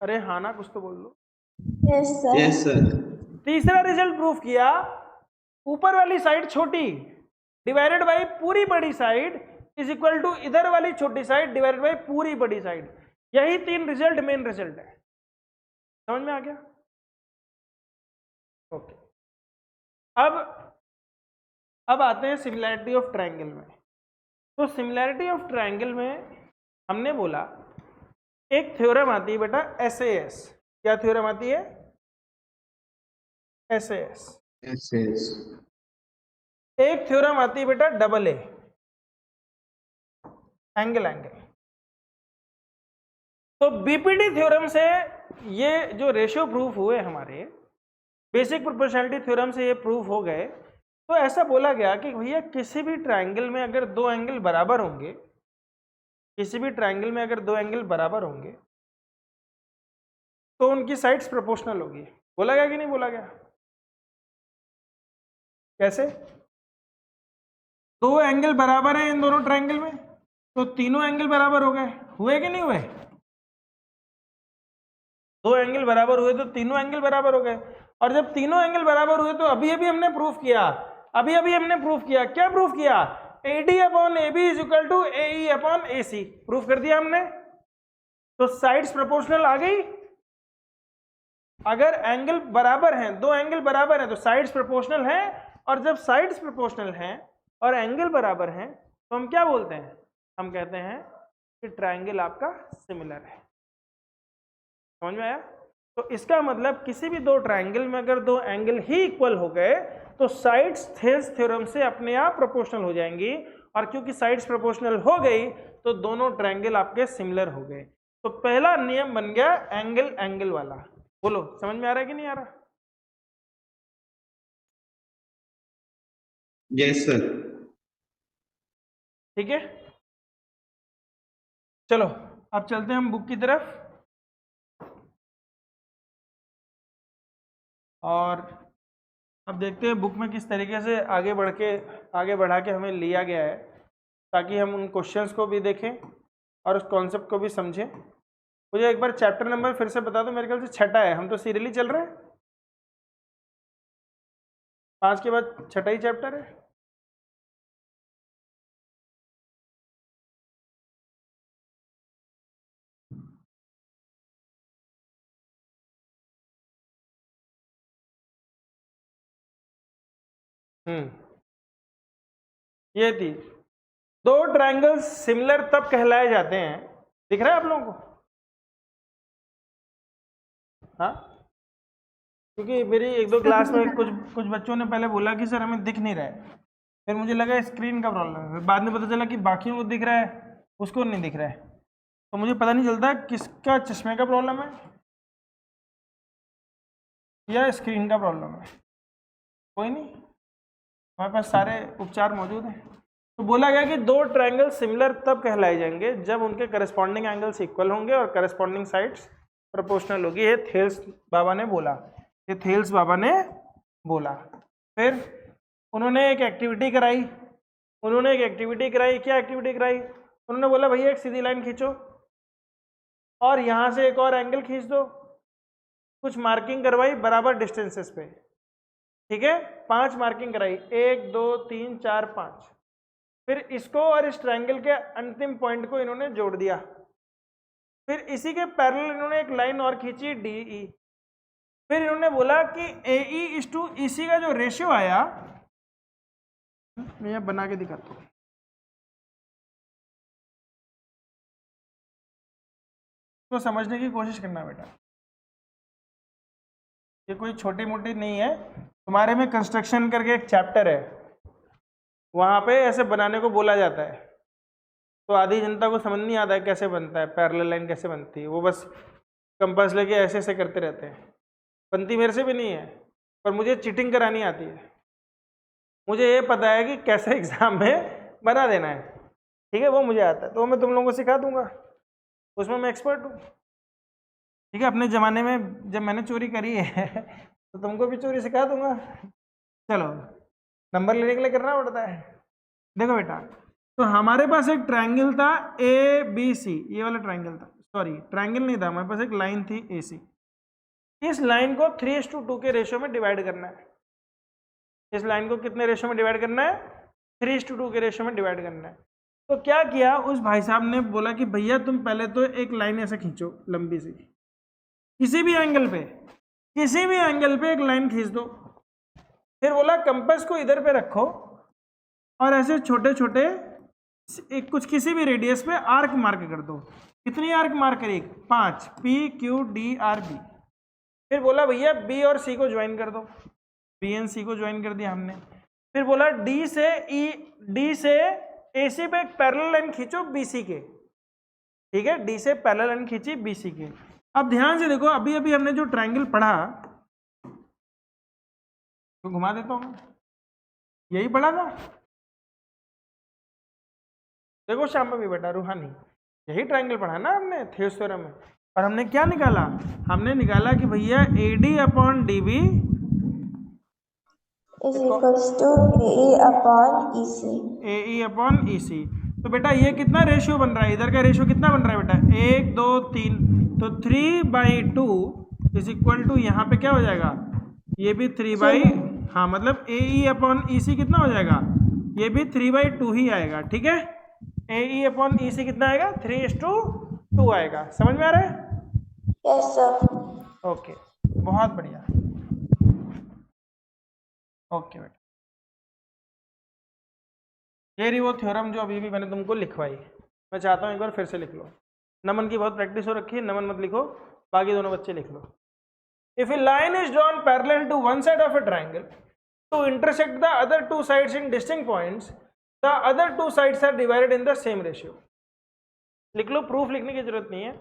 अरे हाँ ना, कुछ तो बोल लो। Yes sir. तीसरा रिजल्ट प्रूफ किया, ऊपर वाली साइड छोटी डिवाइडेड बाई पूरी बड़ी साइड इज इक्वल टू इधर वाली छोटी साइड डिवाइडेड बाई पूरी बड़ी साइड। यही 3 रिजल्ट मेन रिजल्ट है। समझ में आ गया? ओके, अब आते हैं सिमिलैरिटी ऑफ ट्रायंगल में। तो सिमिलैरिटी ऑफ ट्रायंगल में हमने बोला एक थ्योरम आती है बेटा SAS। क्या थ्योरम आती है? SAS। Yes yes. एक थ्योरम आती है बेटा डबल ए, एंगल एंगल। तो बीपीडी थ्योरम से ये जो रेशियो प्रूफ हुए हमारे, बेसिक प्रोपोर्शनैलिटी थ्योरम से ये प्रूफ हो गए। तो ऐसा बोला गया कि भैया किसी भी ट्रायंगल में अगर दो एंगल बराबर होंगे, किसी भी ट्रायंगल में अगर दो एंगल बराबर होंगे तो उनकी साइड्स प्रोपोर्शनल होगी। बोला गया कि नहीं बोला गया? कैसे? दो एंगल बराबर है इन दोनों ट्रायंगल में, तो तीनों एंगल बराबर हो गए, हुए कि नहीं हुए? दो एंगल बराबर हुए तो तीनों एंगल बराबर हो गए। और जब तीनों एंगल बराबर हुए तो अभी हमने प्रूफ किया, हमने प्रूफ किया, क्या प्रूफ किया? AD upon AB is equal to AE upon AC, proof कर दिया हमने। तो साइड्स प्रोपोर्शनल आ गई। अगर एंगल बराबर हैं, दो एंगल बराबर हैं तो साइड्स प्रोपोर्शनल हैं, और जब साइड्स प्रोपोर्शनल हैं और एंगल बराबर हैं तो हम क्या बोलते हैं? हम कहते हैं कि ट्रायंगल आपका सिमिलर है। समझ में आया? तो इसका मतलब किसी भी दो ट्रायंगल में अगर दो एंगल ही इक्वल हो गए तो साइड्स थेल्स थ्योरम से अपने आप प्रोपोर्शनल हो जाएंगी, और क्योंकि साइड्स प्रोपोर्शनल हो गई तो दोनों ट्रायंगल आपके सिमिलर हो गए। तो पहला नियम बन गया एंगल एंगल वाला। बोलो समझ में आ रहा है कि नहीं आ रहा? Yes sir. ठीक है, चलो अब चलते हैं हम बुक की तरफ, और अब देखते हैं बुक में किस तरीके से आगे बढ़ा के हमें लिया गया है, ताकि हम उन क्वेश्चंस को भी देखें और उस कॉन्सेप्ट को भी समझें। मुझे एक बार चैप्टर नंबर फिर से बता दो, मेरे ख्याल से 6 है, हम तो सीरियली चल रहे हैं, 5 के बाद 6 ही चैप्टर है। ये थी, दो ट्रायंगल्स सिमिलर तब कहलाए जाते हैं, दिख रहा है आप लोगों को? हाँ, क्योंकि मेरी एक दो क्लास में कुछ बच्चों ने पहले बोला कि सर हमें दिख नहीं रहा है, फिर मुझे लगा स्क्रीन का प्रॉब्लम है, बाद में पता चला कि बाकियों को दिख रहा है, उसको नहीं दिख रहा है। तो मुझे पता नहीं चलता किसका चश्मे का प्रॉब्लम है या स्क्रीन का प्रॉब्लम है। कोई नहीं, हमारे पास सारे उपचार मौजूद हैं। तो बोला गया कि दो ट्रायंगल सिमिलर तब कहलाए जाएंगे जब उनके करस्पॉन्डिंग एंगल्स इक्वल होंगे और करस्पॉन्डिंग साइड्स प्रोपोर्शनल होगी। ये थेल्स बाबा ने बोला, ये थेल्स बाबा ने बोला। फिर उन्होंने एक एक्टिविटी कराई, क्या एक्टिविटी कराई? उन्होंने बोला भैया एक सीधी लाइन खींचो और यहाँ से एक और एंगल खींच दो, कुछ मार्किंग करवाई बराबर डिस्टेंसेस पे, ठीक है, 5 मार्किंग कराई, 1 2 3 4 5। फिर इसको और इस ट्रायंगल के अंतिम पॉइंट को इन्होंने जोड़ दिया। फिर इसी के पैरेलल इन्होंने एक लाइन और खींची DE। फिर इन्होंने बोला कि AE/EC का जो रेशियो आया, मैं बना के दिखाता हूँ, तो समझने की कोशिश करना बेटा, ये कोई छोटी मोटी नहीं है। तुम्हारे में कंस्ट्रक्शन करके एक चैप्टर है, वहाँ पे ऐसे बनाने को बोला जाता है, तो आधी जनता को समझ नहीं आता है कैसे बनता है, पैरेलल लाइन कैसे बनती है, वो बस कंपास लेके ऐसे ऐसे करते रहते हैं। बनती मेरे से भी नहीं है, पर मुझे चीटिंग करानी आती है। मुझे ये पता है कि कैसे एग्जाम में बना देना है, ठीक है, वो मुझे आता है, तो मैं तुम लोगों को सिखा दूंगा, उसमें मैं एक्सपर्ट हूँ, ठीक है। अपने ज़माने में जब मैंने चोरी करी है तो तुमको भी चोरी सिखा दूंगा। चलो, नंबर लेने के लिए करना पड़ता है। देखो बेटा, तो हमारे पास एक ट्रायंगल था ABC, ये वाला ट्रायंगल था, सॉरी ट्रायंगल नहीं था, हमारे पास एक लाइन थी AC। इस लाइन को 3:2 के रेशियो में डिवाइड करना है। इस लाइन को कितने रेशियो में डिवाइड करना है? 3:2 के रेशियो में डिवाइड करना है। तो क्या किया, उस भाई साहब ने बोला कि भैया तुम पहले तो एक लाइन ऐसे खींचो लंबी सी, किसी भी एंगल पे एक लाइन खींच दो। फिर बोला कंपास को इधर पे रखो और ऐसे छोटे छोटे कुछ किसी भी रेडियस पे आर्क मार्क कर दो। कितनी आर्क मार्क करी? 5, PQDRB। फिर बोला भैया B और C को ज्वाइन कर दो। बी एंड सी को ज्वाइन कर दिया हमने। फिर बोला डी से AC पे एक पैरेलल लाइन खींचो BC के, ठीक है, डी से पैरेलल लाइन खींची BC के। अब ध्यान से देखो, अभी अभी हमने जो ट्रायंगल पढ़ा, तो घुमा देता हूँ, यही पढ़ा था। देखो श्याम भी बेटा रूहानी, यही ट्रायंगल पढ़ा ना हमने थेओस थ्योरम में। और हमने क्या निकाला, हमने निकाला कि भैया AD upon DB is equals to AE upon EC। AE upon EC। तो बेटा ये कितना रेशियो बन रहा है, इधर का रेशियो कितना बन रहा है बेटा, 1 2 3, तो 3/2 इज इक्वल टू, यहाँ पे क्या हो जाएगा, ये भी 3 हाँ मतलब AE अपॉन EC कितना हो जाएगा, ये भी 3/2 ही आएगा, ठीक है। AE अपॉन EC कितना आएगा, 3:2 आएगा। समझ में आ रहा है? Yes sir. ओके, बहुत बढ़िया। ओके बेटा, ये रही वो थ्योरम जो अभी भी मैंने तुमको लिखवाई। मैं चाहता हूँ एक बार फिर से लिख लो। नमन की बहुत प्रैक्टिस हो रखी है, नमन मत लिखो, बाकी दोनों बच्चे लिख लो। If a line is drawn parallel to one side of a triangle to intersect the other two sides in distinct points, the other two sides are divided in the same ratio. लिख लो, proof लिखने की जरूरत नहीं है,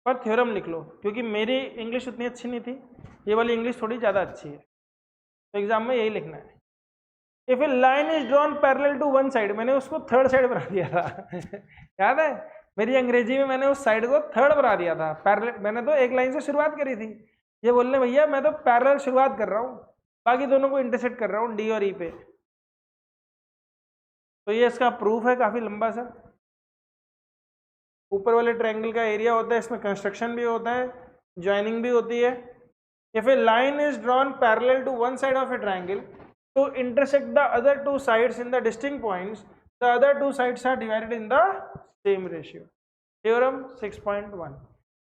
पर theorem लिख लो, क्योंकि मेरी इंग्लिश उतनी अच्छी नहीं थी, ये वाली इंग्लिश थोड़ी ज़्यादा अच्छी है, तो एग्जाम में यही लिखना है। If a line is drawn parallel to one side, मैंने उसको थर्ड साइड बना दिया था याद है, मेरी अंग्रेजी में मैंने उस साइड को थर्ड बना दिया था। पैरेलल, मैंने तो एक लाइन से शुरुआत करी थी, ये बोलने भैया मैं तो पैरेलल शुरुआत कर रहा हूँ, बाकी दोनों को इंटरसेक्ट कर रहा हूँ डी और ई पे। तो ये इसका प्रूफ है, काफी लंबा सा। ऊपर वाले ट्रायंगल का एरिया होता है, इसमें कंस्ट्रक्शन भी होता है, ज्वाइनिंग भी होती है। If a line is drawn parallel to one side of a triangle to intersect the other two sides in the distinct points, the other two sides are divided in the same ratio। Theorem 6.1।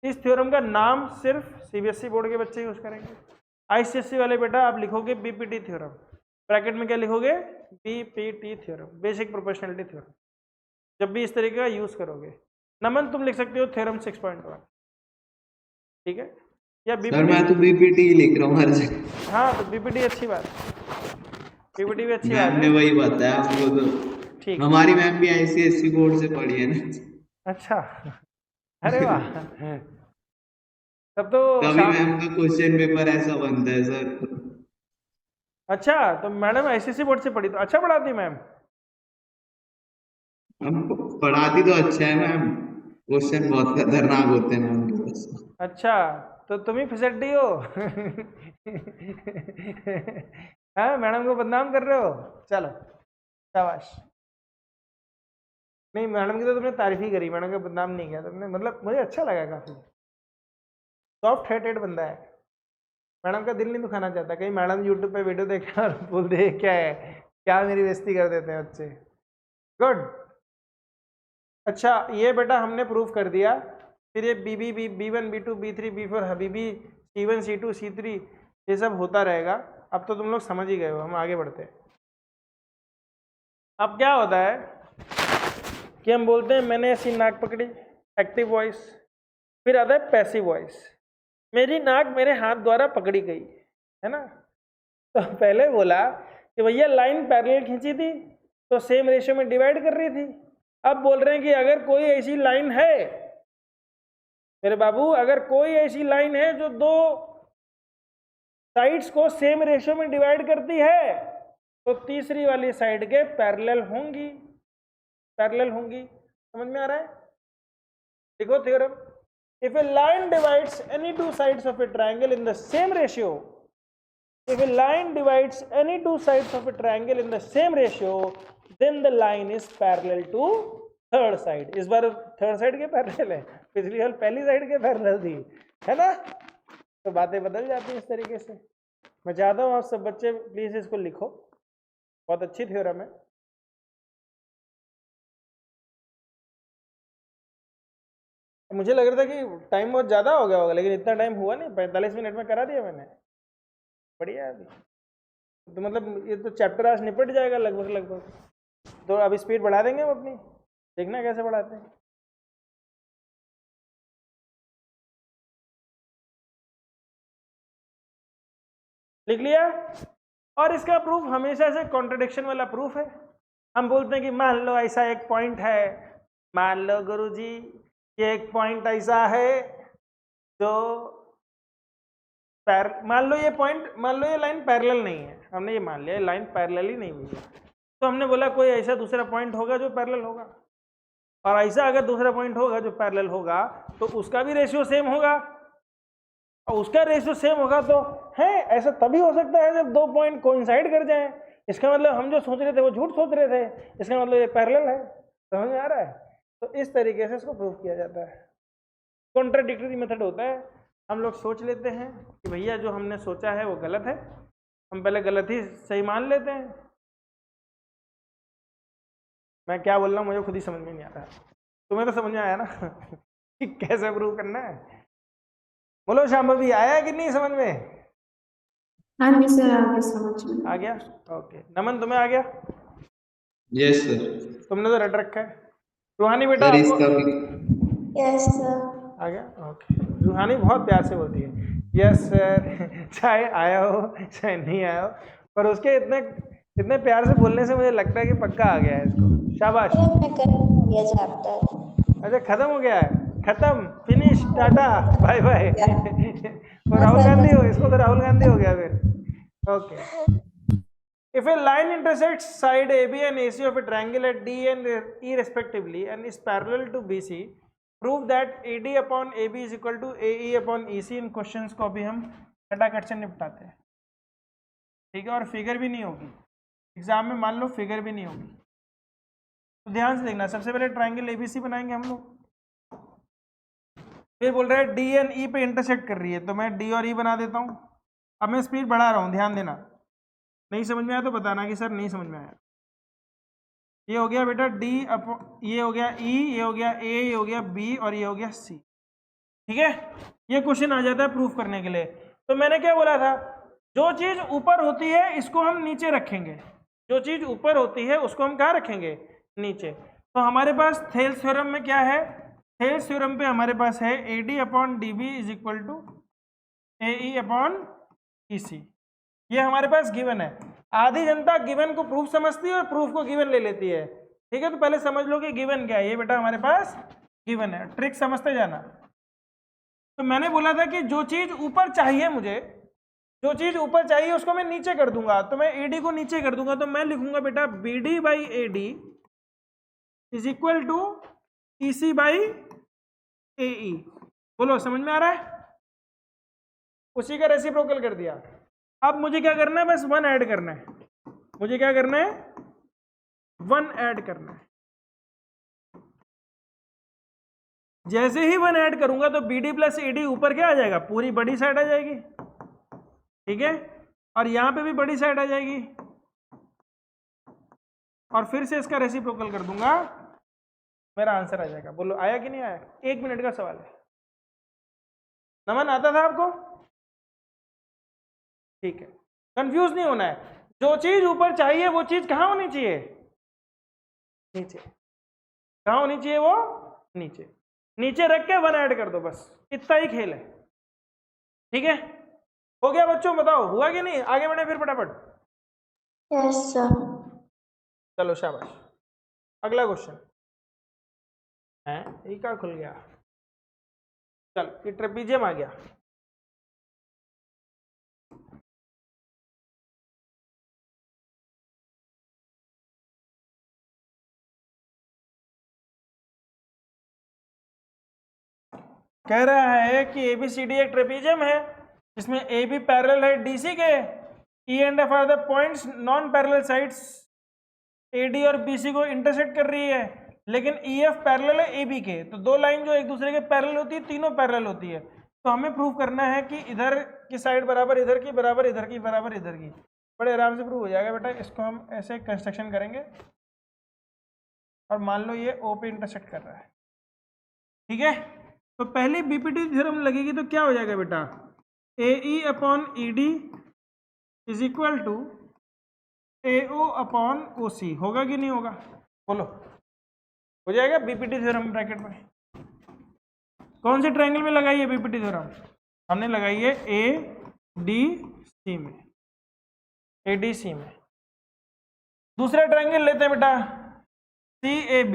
इस theorem का नाम सिर्फ CBSE board के बच्चे use करेंगे। ICSE वाले बेटा आप लिखोगे BPT थ्योरम, ब्रैकेट में क्या लिखोगे, BPT theorem, basic proportionality theorem, जब भी इस तरीके का यूज करोगे। नमन तुम लिख सकते हो थ्योरम 6.1, ठीक है, या BPT। सर मैं तो BPT लिख रहा हूँ हर जगह। हाँ तो BPT अच्छी बात है, PPT भी अच्छी बात मैम ने है, वही बताया हमको, तो ठीक। हमारी मैम भी ICSE बोर्ड से पढ़ी है ना। अच्छा, अरे वाह, तब तो कभी मैम का क्वेश्चन पेपर ऐसा बनता है सर। अच्छा, तो मैडम ICSE बोर्ड से पढ़ी, तो अच्छा पढ़ाती मैम। हम पढ़ाती तो अच्छा है मैम, क्वेश्चन बहुत खतरनाक होते हैं मैम के पास। अच्छा, तो तुम ही फिसड्डी हो हाँ, मैडम को बदनाम कर रहे हो, चलो शाबाश। नहीं, मैडम की तो तुमने तारीफ ही करी, मैडम का बदनाम नहीं किया तुमने, मतलब मुझे अच्छा लगा, काफी सॉफ्ट हार्टेड बंदा है। मैडम का दिल नहीं दुखाना चाहता, कहीं मैडम यूट्यूब पे वीडियो देखे और बोल दे क्या है, क्या मेरी बेइज्जती कर देते हैं बच्चे। गुड। अच्छा, ये बेटा हमने प्रूफ कर दिया। फिर ये B1 B2 B3 B4 Habibi C1 C2 C3 ये सब होता रहेगा। अब तो तुम लोग समझ ही गए हो, हम आगे बढ़ते हैं। अब क्या होता है कि हम बोलते हैं मैंने ऐसी नाक पकड़ी, एक्टिव वॉइस, फिर आता है पैसिव वॉइस, मेरी नाक मेरे हाथ द्वारा पकड़ी गई, है ना। तो पहले बोला कि भैया लाइन पैरेलल खींची थी तो सेम रेशियो में डिवाइड कर रही थी। अब बोल रहे हैं कि अगर कोई ऐसी लाइन है मेरे बाबू, अगर कोई ऐसी लाइन है जो दो साइड्स को सेम रेशियो में डिवाइड करती है, तो तीसरी वाली साइड के पैरेलल होंगी, पैरेलल होंगी। समझ में आ रहा है? देखो theorem, if a line divides any two sides of a triangle in the same ratio, if a line divides any two sides of a triangle in the same ratio, then the line is parallel to third side। इस बार third side के parallel है, पिछली बार पहली side के parallel थी, है ना। तो बातें बदल जाती हैं इस तरीके से। मैं चाहता हूँ आप सब बच्चे प्लीज इसको लिखो, बहुत अच्छी थ्योरम है। मुझे लग रहा था कि टाइम बहुत ज़्यादा हो गया होगा, लेकिन इतना टाइम हुआ नहीं, 45 मिनट में करा दिया मैंने, बढ़िया अभी। तो मतलब ये तो चैप्टर आज निपट जाएगा लगभग। तो अब स्पीड बढ़ा देंगे हम अपनी, देखना कैसे बढ़ाते हैं। लिख लिया? और इसका प्रूफ हमेशा से कॉन्ट्रडिक्शन वाला प्रूफ है। हम बोलते हैं कि मान लो ऐसा एक पॉइंट है, मान लो गुरुजी ये एक पॉइंट ऐसा है जो मान लो ये पॉइंट, मान लो ये लाइन पैरेलल नहीं है, हमने ये मान लिया लाइन पैरेलल ही नहीं हुई है, तो हमने बोला कोई ऐसा दूसरा पॉइंट होगा जो पैरेलल होगा, और ऐसा अगर दूसरा पॉइंट होगा जो पैरेलल होगा तो उसका भी रेशियो सेम होगा, और उसका रेशियो सेम होगा तो है ऐसा तभी हो सकता है जब दो पॉइंट कोइंसाइड कर जाएं। इसका मतलब हम जो सोच रहे थे वो झूठ सोच रहे थे, इसका मतलब ये पैरेलल है। समझ में आ रहा है? तो इस तरीके से इसको प्रूव किया जाता है। कॉन्ट्राडिक्टरी मेथड होता है, हम लोग सोच लेते हैं कि भैया जो हमने सोचा है वो गलत है, हम पहले गलत ही सही मान लेते हैं। मैं क्या बोल रहा हूँ मुझे खुद ही समझ में नहीं आ रहा, तुम्हें तो समझ में आया ना कि कैसे प्रूव करना है। बोलो शाम भी आया कि नहीं समझ में? हाँ जी सर, आ गया समझ में। आ गया? ओके। नमन तुम्हें आ गया? Yes sir. तुमने तो रट रखा है। रूहानी बेटा सर आपको इसका भी यस सर। आ गया? ओके। रूहानी बहुत प्यार से बोलती है यस सर चाहे आया हो चाहे नहीं आया हो, पर उसके इतने इतने प्यार से बोलने से मुझे लगता है कि पक्का आ गया है इसको। शाबाश। मैं कर दिया चैप्टर। अच्छा खत्म हो गया है, खत्म, फिनिश, टाटा, बाय बाय। तो राहुल गांधी हो, इसको तो राहुल गांधी हो गया फिर। Okay. If a line intersects side AB and AC of a triangle at D and E respectively and is parallel to BC, prove that AD upon AB is equal to AE upon EC। In questions को अभी हम खटाखट से निपटाते हैं, ठीक है? और figure भी नहीं होगी एग्जाम में, मान लो फिगर भी नहीं होगी तो ध्यान से देखना। सबसे पहले ट्राइंगल ABC बनाएंगे हम लोग, फिर बोल रहे हैं D एंड E पे इंटरसेक्ट कर रही है, तो मैं D और E बना देता हूँ। अब मैं स्पीड बढ़ा रहा हूँ, ध्यान देना। नहीं समझ में आया तो बताना कि सर नहीं समझ में आया। ये हो गया बेटा D ये हो गया E, ये हो गया A, ये हो गया B और ये हो गया C, ठीक है? ये क्वेश्चन आ जाता है प्रूफ करने के लिए। तो मैंने क्या बोला था, जो चीज ऊपर होती है इसको हम नीचे रखेंगे, जो चीज ऊपर होती है उसको हम कहाँ रखेंगे? नीचे। तो हमारे पास थेल्स थ्योरम में क्या है? थेल्स थ्योरम पे हमारे पास है AD upon DB is equal to AE upon EC। ये हमारे पास गिवन है। आधी जनता गिवन को प्रूफ समझती है और प्रूफ को गिवन ले लेती है, ठीक है? तो पहले समझ लो कि गिवन क्या है। ये बेटा हमारे पास गिवन है, ट्रिक समझते जाना। तो मैंने बोला था कि जो चीज ऊपर चाहिए मुझे, जो चीज ऊपर चाहिए उसको मैं नीचे कर दूंगा, तो मैं AD को नीचे कर दूंगा, तो मैं लिखूंगा बेटा BD by AD is equal to EC by AE। बोलो समझ में आ रहा है? उसी का रेसिप्रोकल कर दिया। अब मुझे क्या करना है? बस 1 ऐड करना है। मुझे क्या करना है? 1 ऐड करना है। जैसे ही 1 ऐड करूंगा तो BD प्लस AD ऊपर क्या आ जाएगा? पूरी बड़ी साइड आ जाएगी, ठीक है? और यहां पे भी बड़ी साइड आ जाएगी, और फिर से इसका रेसिप्रोकल कर दूंगा, मेरा आंसर आ जाएगा। बोलो आया कि नहीं आया? 1 मिनट का सवाल है। नमन आता था आपको? ठीक है, कंफ्यूज नहीं होना है। जो चीज ऊपर चाहिए वो चीज कहां होनी चाहिए? नीचे। कहां होनी चाहिए वो? नीचे। नीचे रख के 1 ऐड कर दो, बस इतना ही खेल है, ठीक है? हो गया बच्चों? बताओ हुआ कि नहीं? आगे बढ़े फिर फटाफट। Yes sir. चलो शाबाश। अगला क्वेश्चन है, ये क्या खुल गया? चल ये ट्रेपीजियम आ गया। कह रहा है कि ABCD एक ट्रेपीजियम है जिसमें AB पैरेलल है DC के, E and F are the points non parallel sides AD और BC को इंटरसेक्ट कर रही है, लेकिन EF पैरेलल है AB के। तो दो लाइन जो एक दूसरे के पैरेलल होती है, तीनों पैरेलल होती है। तो हमें प्रूव करना है कि इधर की साइड बराबर इधर की, बराबर इधर की, बराबर इधर की। बड़े आराम से प्रूव हो जाएगा बेटा। इसको हम ऐसे कंस्ट्रक्शन करेंगे और मान लो ये O पे इंटरसेक्ट कर रहा है, ठीक है? तो पहली BPT थ्योरम लगेगी तो क्या हो जाएगा बेटा? AE upon ED is equal to AO upon OC। होगा कि नहीं होगा? बोलो हो जाएगा BPT थ्योरम ब्रैकेट में। कौन से ट्रायंगल में लगाई है BPT थ्योरम? हमने लगाई है ADC में। ADC में। दूसरा ट्रायंगल लेते हैं बेटा, CAB।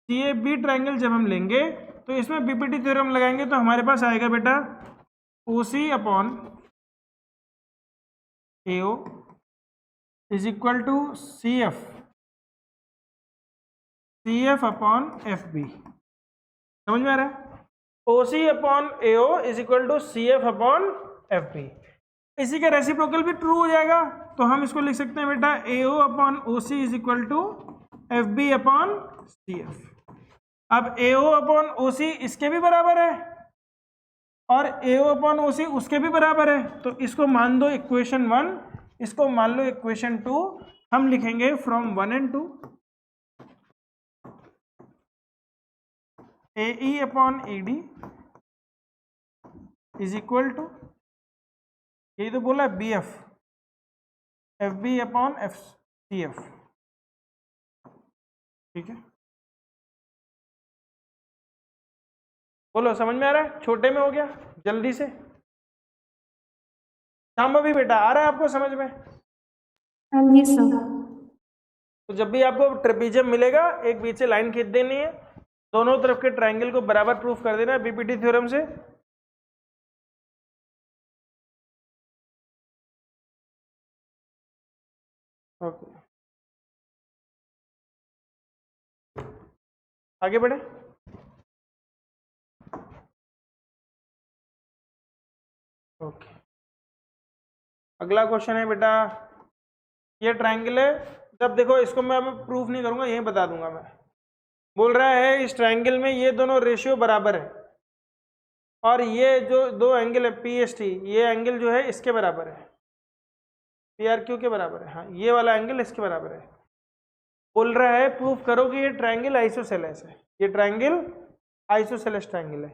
CAB ट्रायंगल जब हम लेंगे तो इसमें बीपीटी थ्योरम लगाएंगे तो हमारे पास आएगा बेटा OC upon AO is equal to CF upon FB। समझ में आ रहा है? OC upon AO is equal to CF upon FB। इसी का रेसिप्रोकल भी ट्रू हो जाएगा, तो हम इसको लिख सकते हैं बेटा AO upon OC is equal to FB upon CF। अब AO अपॉन OC इसके भी बराबर है और AO अपॉन OC उसके भी बराबर है, तो इसको मान दो इक्वेशन 1, इसको मान लो इक्वेशन 2। हम लिखेंगे from 1 and 2 AE upon ED is equal to, ये तो बोला BF FB अपॉन CF। ठीक है, बोलो समझ में आ रहा है? छोटे में हो गया, जल्दी से। शाम भी बेटा आ रहा है आपको समझ में? हाँ जी सर। तो जब भी आपको ट्रेपीजियम मिलेगा, एक बीच से लाइन खींच देनी है, दोनों तरफ के ट्रायंगल को बराबर प्रूफ कर देना है बीपीटी थ्योरम से। ओके, आगे बढ़े। ओके, अगला क्वेश्चन है बेटा, ये ट्रायंगल है। जब देखो इसको मैं प्रूफ नहीं करूंगा, यही बता दूंगा मैं। बोल रहा है इस ट्रायंगल में ये दोनों रेशियो बराबर है और ये जो दो एंगल है PST, ये एंगल जो है इसके बराबर है, PRQ के बराबर है। हाँ, ये वाला एंगल इसके बराबर है। बोल रहा है प्रूफ करो कि ये ट्रायंगल आइसोसेलेस है। ये ट्रायंगल आइसोसेलेस ट्रायंगल है।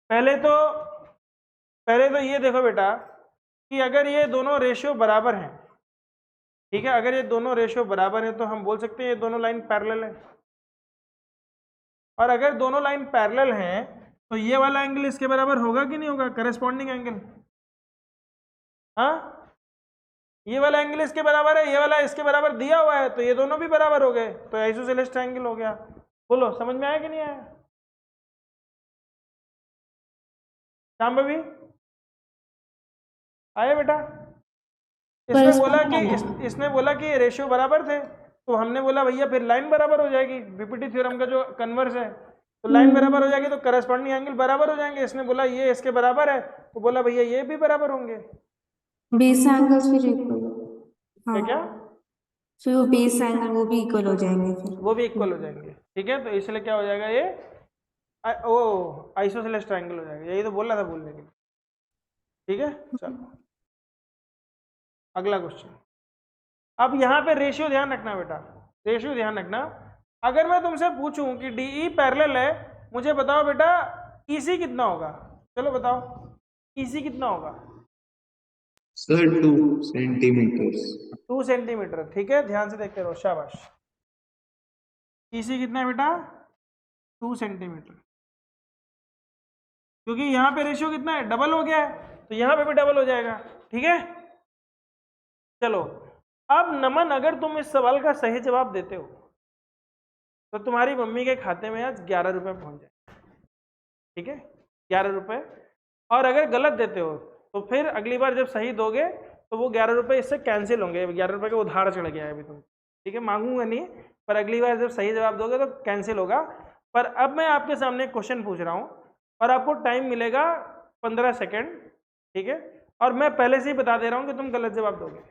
पहले तो ये देखो बेटा कि अगर ये दोनों रेशियो बराबर हैं, ठीक है, अगर ये दोनों रेशियो बराबर है तो हम बोल सकते हैं ये दोनों लाइन पैरेलल है। और अगर दोनों लाइन पैरेलल हैं तो ये वाला एंगल इसके बराबर होगा कि नहीं होगा, करस्पॉन्डिंग एंगल। हाँ, ये वाला एंगल इसके बराबर है, ये वाला इसके बराबर दिया हुआ है, तो ये दोनों भी बराबर हो गए, तो आइसोसेलेस ट्रायंगल हो गया। बोलो समझ में आया कि नहीं आया? शाम भी आया बेटा? इसने बोला कि रेशियो बराबर थे, तो हमने बोला भैया फिर लाइन बराबर हो जाएगी। बीपीटी थ्योरम का जो कन्वर्स है, तो लाइन बराबर हो जाएगी तो करस्पॉन्डिंग एंगल बराबर हो जाएंगे। इसने बोला ये इसके बराबर है, तो बोला भैया ये भी बराबर होंगे। बेस एंगल्स फिर इक्वल। हाँ, क्या फिर वो बेस एंगल वो भी इक्वल हो जाएंगे, फिर वो भी इक्वल हो जाएंगे। ठीक है, तो इसलिए क्या हो जाएगा, ये ओ आइसोसेलेस ट्रायंगल हो जाएगा। यही तो बोला था बोलने के लिए। ठीक है, चलो अगला क्वेश्चन। अब यहाँ पे रेशियो ध्यान रखना बेटा, रेशियो ध्यान रखना। अगर मैं तुमसे पूछूं कि DE पैरेलल है, मुझे बताओ बेटा EC कितना होगा? चलो बताओ EC कितना होगा? Sir 2 centimetre. 2 सेंटीमीटर। ठीक है, ध्यान से देखते रहो, शाबाश। EC कितना है बेटा? 2 सेंटीमीटर। क्योंकि यहाँ पे रेशियो कितना है, डबल हो गया है, तो यहाँ पे भी डबल हो जाएगा। ठीक है, चलो अब नमन, अगर तुम इस सवाल का सही जवाब देते हो तो तुम्हारी मम्मी के खाते में आज 11 रुपये पहुंच जाए। ठीक है, 11 रुपये। और अगर गलत देते हो तो फिर अगली बार जब सही दोगे तो वो 11 रुपये इससे कैंसिल होंगे। 11 रुपये का उधार चढ़ गया है अभी तुम। ठीक है, मांगूंगा नहीं, पर अगली बार जब सही जवाब दोगे तो कैंसिल होगा। पर अब मैं आपके सामने क्वेश्चन पूछ रहा हूँ और आपको टाइम मिलेगा 15 सेकेंड। ठीक है, और मैं पहले से ही बता दे रहा हूँ कि तुम गलत जवाब दोगे,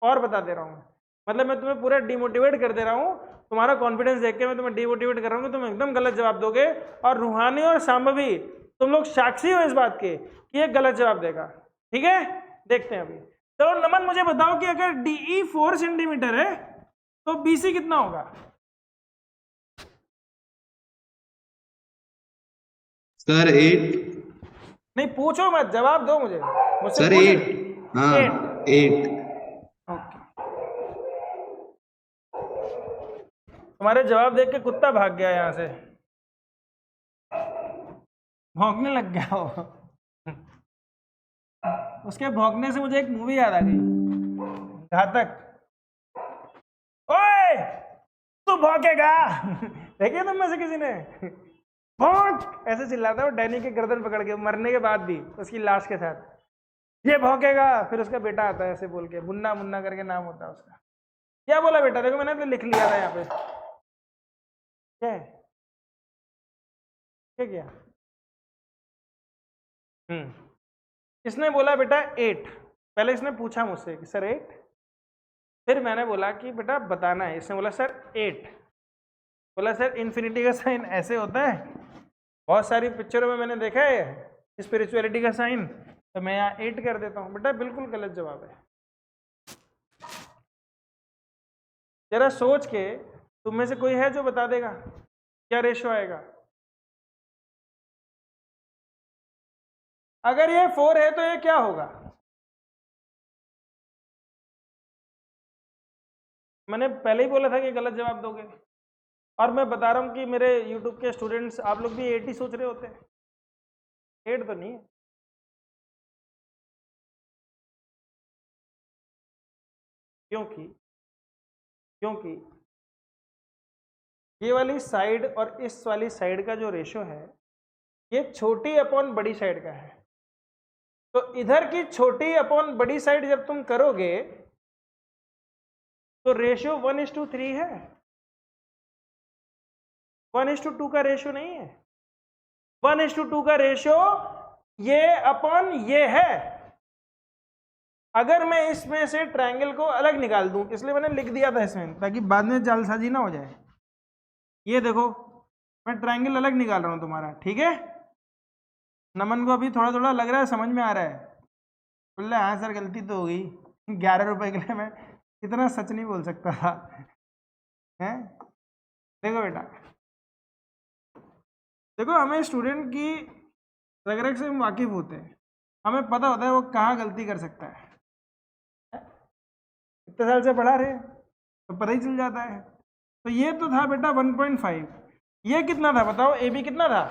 और बता दे रहा हूँ। मतलब मैं तुम्हें पूरा डिमोटिवेट कर दे रहा हूँ। तुम्हारा कॉन्फिडेंस देख के मैं तुम्हें डिमोटिवेट कर रहा हूँ कि तुम एकदम गलत जवाब दोगे। और रूहानी और शांभवी, तुम लोग साक्षी हो इस बात के कि ये गलत जवाब देगा। ठीक है, देखते हैं अभी। चलो नमन, मुझे बताओ कि अगर DE 4 सेंटीमीटर है तो BC कितना होगा? सर 8। नहीं पूछो मत, जवाब दो मुझे। मुझसे सर 8। हाँ 8। ओके, तुम्हारे जवाब देख के कुत्ता भाग गया यहाँ से, भौंकने लग गया वो। उसके भौंकने से मुझे एक मूवी याद आ गई, घातक। ओए तू भौंकेगा देखिए तुम में से किसी ने, भौंक ऐसे चिल्लाता है वो डैनी के गर्दन पकड़ के, मरने के बाद भी उसकी लाश के साथ, ये भौंकेगा। फिर उसका बेटा आता है ऐसे बोल के, मुन्ना मुन्ना करके नाम होता है उसका। क्या बोला बेटा? देखो मैंने तो लिख लिया था यहाँ पे। क्या है? क्या किया? इसने बोला बेटा 8। पहले इसने पूछा मुझसे कि सर 8। फिर मैंने बोला कि बेटा बताना है। इसने बोला सर 8। बोला सर इन्फिनिटी का साइन ऐसे होता है, बहुत सारी पिक्चरों में मैंने देखा है स्पिरिचुअलिटी का साइन, तो मैं यहाँ 8 कर देता हूँ। बेटा बिल्कुल गलत जवाब है। जरा सोच के, तुम में से कोई है जो बता देगा क्या रेशो आएगा? अगर ये 4 है तो ये क्या होगा? मैंने पहले ही बोला था कि गलत जवाब दोगे, और मैं बता रहा हूं कि मेरे YouTube के स्टूडेंट्स आप लोग भी 8 ही सोच रहे होते हैं। 8 तो नहीं है। क्योंकि ये वाली साइड और इस वाली साइड का जो रेशो है, ये छोटी अपॉन बड़ी साइड का है। तो इधर की छोटी अपॉन बड़ी साइड जब तुम करोगे तो रेशियो 1:3 है, 1:2 का रेशियो नहीं है। 1:2 का रेशियो ये अपॉन ये है। अगर मैं इसमें से ट्रायंगल को अलग निकाल दूं, इसलिए मैंने लिख दिया था इसमें ताकि बाद में जालसाजी ना हो जाए। ये देखो मैं ट्रायंगल अलग निकाल रहा हूं तुम्हारा, ठीक है? नमन को अभी थोड़ा थोड़ा लग रहा है, समझ में आ रहा है। बोल रहा हाँ सर गलती तो हो गई, 11 रुपए के लिए मैं इतना सच नहीं बोल सकता था। हैं? देखो बेटा, देखो हमें स्टूडेंट की रग रग से वाकिफ होते हैं, हमें पता होता है वो कहाँ गलती कर सकता है। इतने साल से पढ़ा रहे तो पता ही चल जाता है। तो ये तो था बेटा 1.5। ये कितना था बताओ? ए बी कितना था?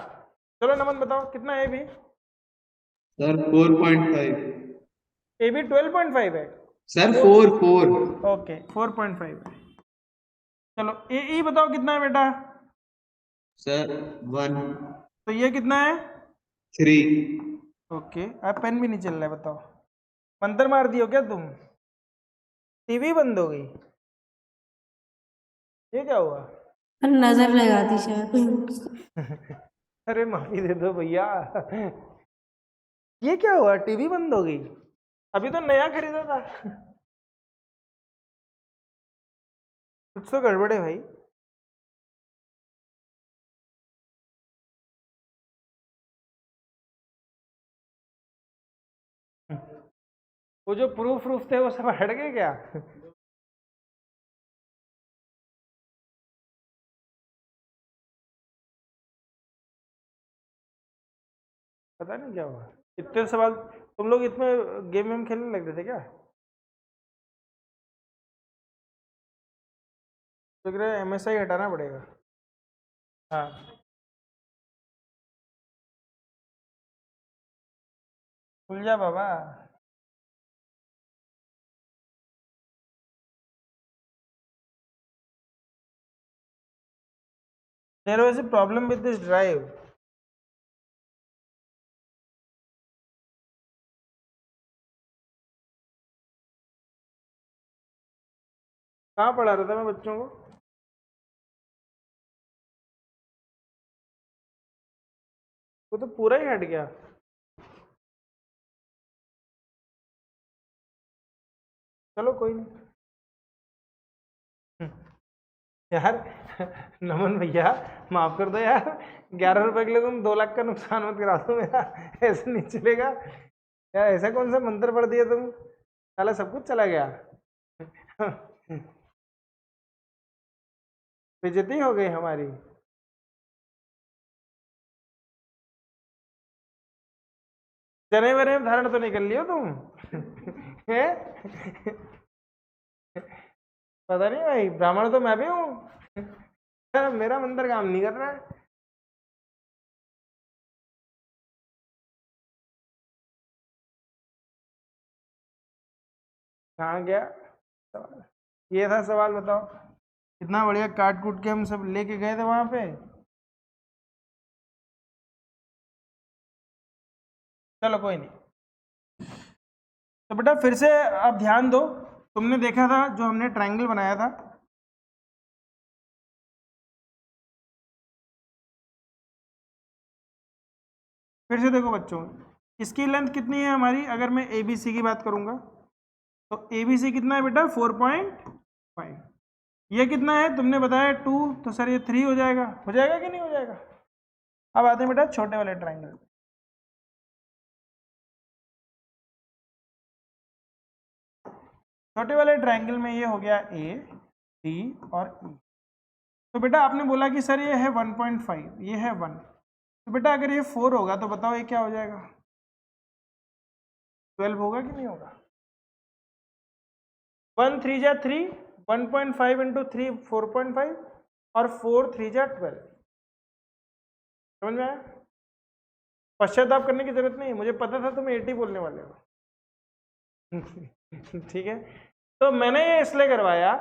चलो नमन बताओ कितना A B? Sir 4.5। A B 12.5 है सर 4 4। ओके 4.5 है। चलो ए ई बताओ कितना है बेटा? सर 1। तो ये कितना है? 3। ओके अब पेन भी नहीं चल रहा है, बताओ मंत्र मार दियो क्या तुम? टीवी बंद हो गई? ये क्या हुआ? नजर लगा दी शायद। अरे माफी दे दो भैया। ये क्या हुआ? टीवी बंद हो गई? अभी तो नया खरीदा था। कुछ तो गड़बड़ है भाई। वो जो प्रूफ थे वो सब हट गए क्या? पता नहीं क्या हुआ, इतने सवाल। तुम लोग इसमें गेम वेम खेलने लग रहे थे क्या? तो MSI हटाना पड़ेगा। हाँ खुल जा बाबा। There was a problem with this drive. कहाँ पढ़ा रहा था मैं बच्चों को? वो तो पूरा ही हट गया। चलो कोई नहीं। यार नमन भैया माफ कर दो यार, 11 रुपए के लिए तुम 2 लाख का नुकसान मत करा दो मेरा। ऐसे नहीं चलेगा यार। ऐसा कौन सा मंत्र पढ़ दिया तुम, साला सब कुछ चला गया। बेइज्जती हो गई हमारी। चने वने धारण तो नहीं कर लियो तुम? हैं? पता नहीं भाई, ब्राह्मण तो मैं भी हूँ। मेरा मंत्र काम नहीं कर रहा है। कहाँ गया सवाल? ये था सवाल, बताओ। कितना बढ़िया काट कूट के हम सब लेके गए थे वहां पे। चलो कोई नहीं। तो बेटा फिर से आप ध्यान दो, तुमने देखा था जो हमने ट्रायंगल बनाया था, फिर से देखो बच्चों, इसकी लेंथ कितनी है हमारी? अगर मैं ABC की बात करूंगा तो ABC कितना है बेटा? 4.5। ये कितना है तुमने बताया? 2। तो सर ये 3 हो जाएगा कि नहीं हो जाएगा? अब आते हैं बेटा छोटे वाले ट्रायंगल। छोटे वाले ट्रायंगल में ये हो गया A, D और E। तो बेटा आपने बोला कि सर ये है 1.5, ये है 1। तो बेटा अगर ये 4 होगा तो बताओ ये क्या हो जाएगा? 12 होगा कि नहीं होगा? 1 3 जा 3, 1.5 इंटू 3 4.5 और 4 3 जा 12। समझ में आया? पश्चाताप करने की जरूरत नहीं है, मुझे पता था तुम 80 बोलने वाले हो। ठीक है, तो मैंने ये इसलिए करवाया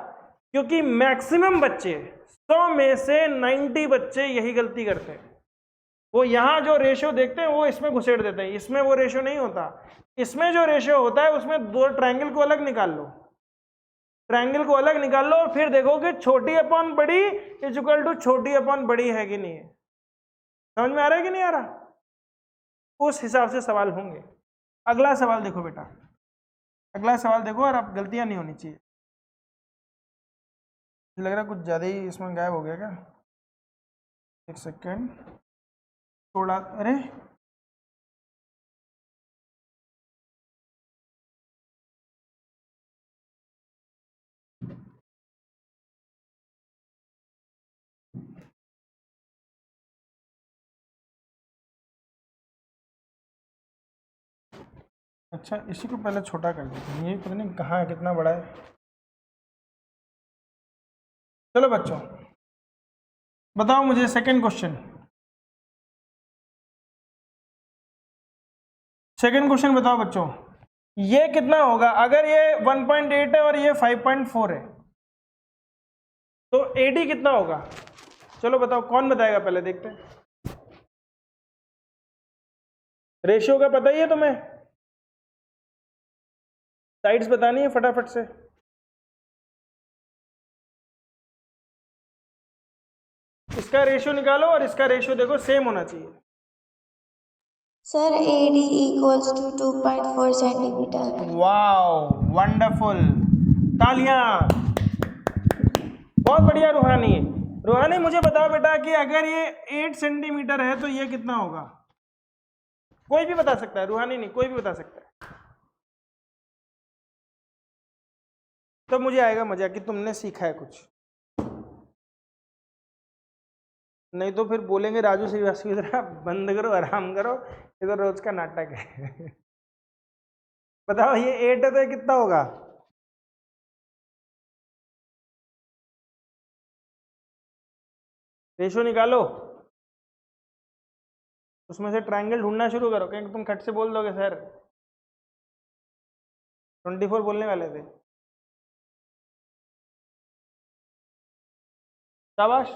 क्योंकि मैक्सिमम बच्चे 100 में से 90 बच्चे यही गलती करते हैं। वो यहाँ जो रेशियो देखते हैं वो इसमें घुसेड़ देते हैं, इसमें वो रेशियो नहीं होता। इसमें जो रेशियो होता है उसमें दो ट्रायंगल को अलग निकाल लो, ट्रायंगल को अलग निकाल लो, फिर देखो कि छोटी अपॉन बड़ी इज इक्वल टू छोटी अपॉन बड़ी है कि नहीं है। समझ में आ रहा है कि नहीं आ रहा? उस हिसाब से सवाल होंगे। अगला सवाल देखो बेटा, अगला सवाल देखो, और अब गलतियां नहीं होनी चाहिए। लग रहा है कुछ ज़्यादा ही इसमें गायब हो गया क्या? एक सेकेंड, थोड़ा, अरे अच्छा, इसी को पहले छोटा कर देते हैं, ये पता नहीं कहाँ है, कितना बड़ा है। चलो बच्चों बताओ मुझे सेकंड क्वेश्चन, सेकंड क्वेश्चन बताओ बच्चों, ये कितना होगा अगर ये 1.8 है और ये 5.4 है, तो AD कितना होगा? चलो बताओ, कौन बताएगा? पहले देखते हैं। रेशियो का पता ही है तुम्हें, साइड्स बतानी है फटाफट से। इसका रेशियो निकालो और इसका रेशियो देखो, सेम होना चाहिए। Sir AD equals to 2.4 centimetre. Wow, wonderful, तालियां, बहुत बढ़िया रूहानी। रूहानी मुझे बताओ बेटा कि अगर ये 8 सेंटीमीटर है तो ये कितना होगा? कोई भी बता सकता है, रूहानी नहीं, कोई भी बता सकता है। तो मुझे आएगा मजा कि तुमने सीखा है कुछ, नहीं तो फिर बोलेंगे राजू श्रीवास्तव इधर बंद करो, आराम करो, इधर रोज का नाटक है। बताओ ये 8 है तो ये कितना होगा? रेशियो निकालो, उसमें से ट्रायंगल ढूंढना शुरू करो, कहीं तुम खट से बोल दोगे सर 24 बोलने वाले थे। शाबाश,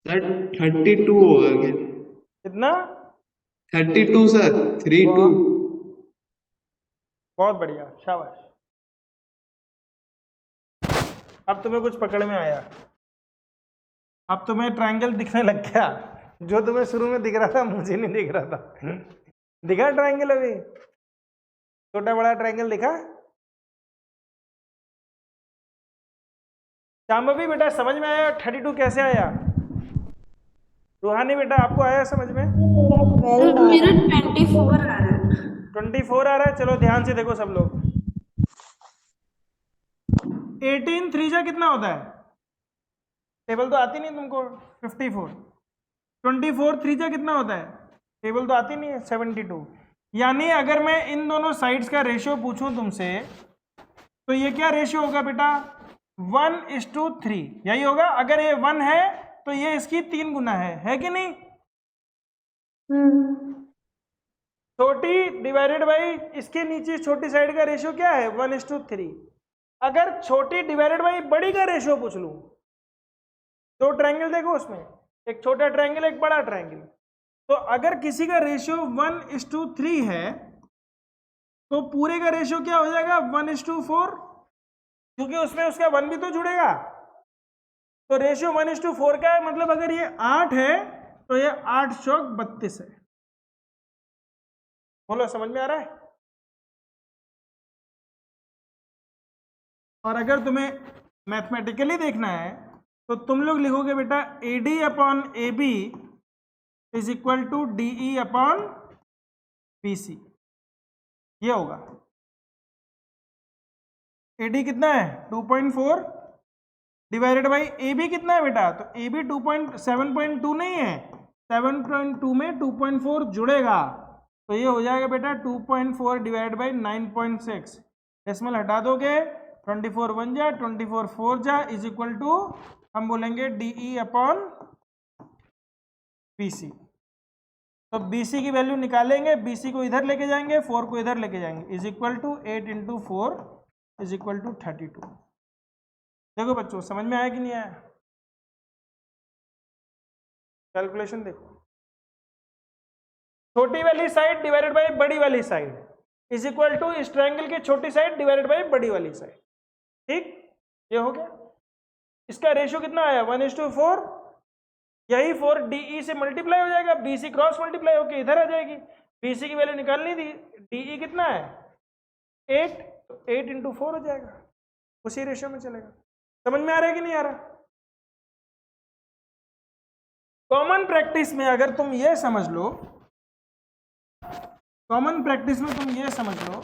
सर 32 होगा क्या? कितना? 32 सर, 32। बहुत बढ़िया, शाबाश। अब तुम्हें कुछ पकड़ में आया, अब तुम्हें ट्रायंगल दिखने लग गया, जो तुम्हें शुरू में दिख रहा था मुझे नहीं दिख रहा था। दिखा ट्राइंगल अभी? छोटा बड़ा ट्राइंगल दिखा? शांभवी बेटा समझ में आया 32 कैसे आया? रूहानी बेटा आपको आया समझ में? मेरा 24 आ रहा है। 24 आ रहा है। चलो ध्यान से देखो सब लोग। 18 3 जा कितना होता है? टेबल तो आती नहीं तुमको। 54। 24 3 जा कितना होता है? टेबल तो आती नहीं है। 72। यानी अगर मैं इन दोनों साइड्स का रेशियो पूछूं तुमसे तो ये क्या रेशियो होगा बेटा? 1:3 यही होगा। अगर ये 1 है तो ये इसकी 3 गुना है कि नहीं? छोटी डिवाइडेड बाई इसके नीचे छोटी साइड का रेशियो क्या है? 1:3। अगर छोटी डिवाइडेड बाई बड़ी का रेशियो पूछ लूं, दो ट्रायंगल देखो उसमें, एक छोटा ट्रायंगल एक बड़ा ट्रायंगल, तो अगर किसी का रेशियो 1:3 है तो पूरे का रेशियो क्या हो जाएगा? 1:4, क्योंकि उसमें उसका 1 भी तो जुड़ेगा। तो रेशियो 1:4 का है, मतलब अगर ये 8 है तो ये 8 चौक 32 है। बोलो समझ में आ रहा है? और अगर तुम्हें मैथमेटिकली देखना है तो तुम लोग लिखोगे बेटा AD/AB is equal to DE/BC। ये होगा। AD कितना है? 2.4 डिवाइडेड बाई AB कितना है बेटा? तो AB 7.2 नहीं है, 7.2 में 2.4 जुड़ेगा, तो ये हो जाएगा बेटा 2.4 डिवाइड बाई 9.6। डेसिमल हटा दोगे 24 1 जा 24 4 जा इज इक्वल टू हम बोलेंगे DE/BC। तो BC की वैल्यू निकालेंगे, BC को इधर लेके जाएंगे, 4 को इधर लेके जाएंगे, is equal to 8 × 4 is equal to 32। देखो बच्चों समझ में आया कि नहीं आया? कैलकुलेशन देखो। छोटी वाली साइड डिवाइडेड बाई बड़ी वाली साइड इज इक्वल टू इस ट्रायंगल की छोटी साइड डिवाइडेड बाई बड़ी वाली साइड। ठीक, ये हो गया। इसका रेशियो कितना आया? 1:4। यही 4 DE से मल्टीप्लाई हो जाएगा, BC क्रॉस मल्टीप्लाई होकर इधर आ जाएगी। BC की वैल्यू निकालनी थी, DE कितना है? 8, तो 8 × 4 हो जाएगा, उसी रेशियो में चलेगा। समझ में आ रहा है कि नहीं आ रहा? कॉमन प्रैक्टिस में अगर तुम ये समझ लो, कॉमन प्रैक्टिस में तुम ये समझ लो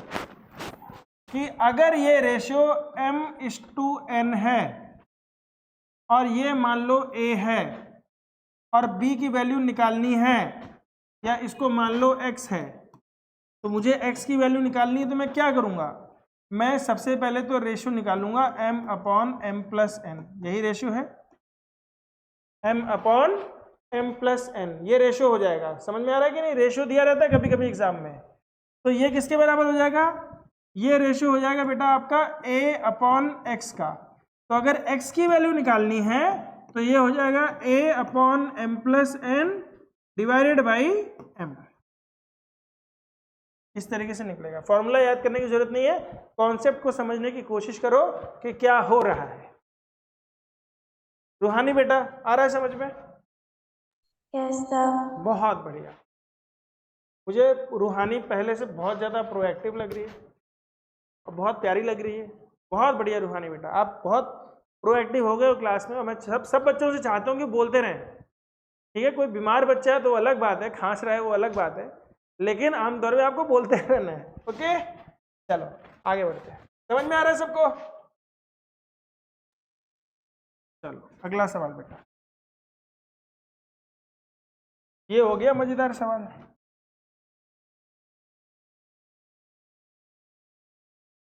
कि अगर ये रेशियो M/N है और ये मान लो A है और B की वैल्यू निकालनी है, या इसको मान लो X है, तो मुझे X की वैल्यू निकालनी है, तो मैं क्या करूंगा? मैं सबसे पहले तो रेशियो निकालूंगा M/M+N। यही रेशियो है, M/M+N, ये रेशियो हो जाएगा। समझ में आ रहा है कि नहीं? रेशियो दिया रहता है कभी कभी एग्जाम में, तो ये किसके बराबर हो जाएगा? ये रेशियो हो जाएगा बेटा आपका A/X का। तो अगर X की वैल्यू निकालनी है तो ये हो जाएगा A/M+N डिवाइडेड बाई M। इस तरीके से निकलेगा। फॉर्मूला याद करने की जरूरत नहीं है, कॉन्सेप्ट को समझने की कोशिश करो कि क्या हो रहा है। रूहानी बेटा आ रहा है समझ में? Yes sir. बहुत बढ़िया। मुझे रूहानी पहले से बहुत ज़्यादा प्रोएक्टिव लग रही है और बहुत प्यारी लग रही है। बहुत बढ़िया रूहानी बेटा, आप बहुत प्रोएक्टिव हो गए हो क्लास में, और मैं सब बच्चों से चाहता हूँ कि बोलते रहें। ठीक है, कोई बीमार बच्चा है तो अलग बात है, खांस रहा है वो अलग बात है, लेकिन आमतौर पे आपको बोलते रहना है। ओके, चलो आगे बढ़ते हैं। समझ में आ रहा है सबको? चलो अगला सवाल बेटा, ये हो गया मजेदार सवाल।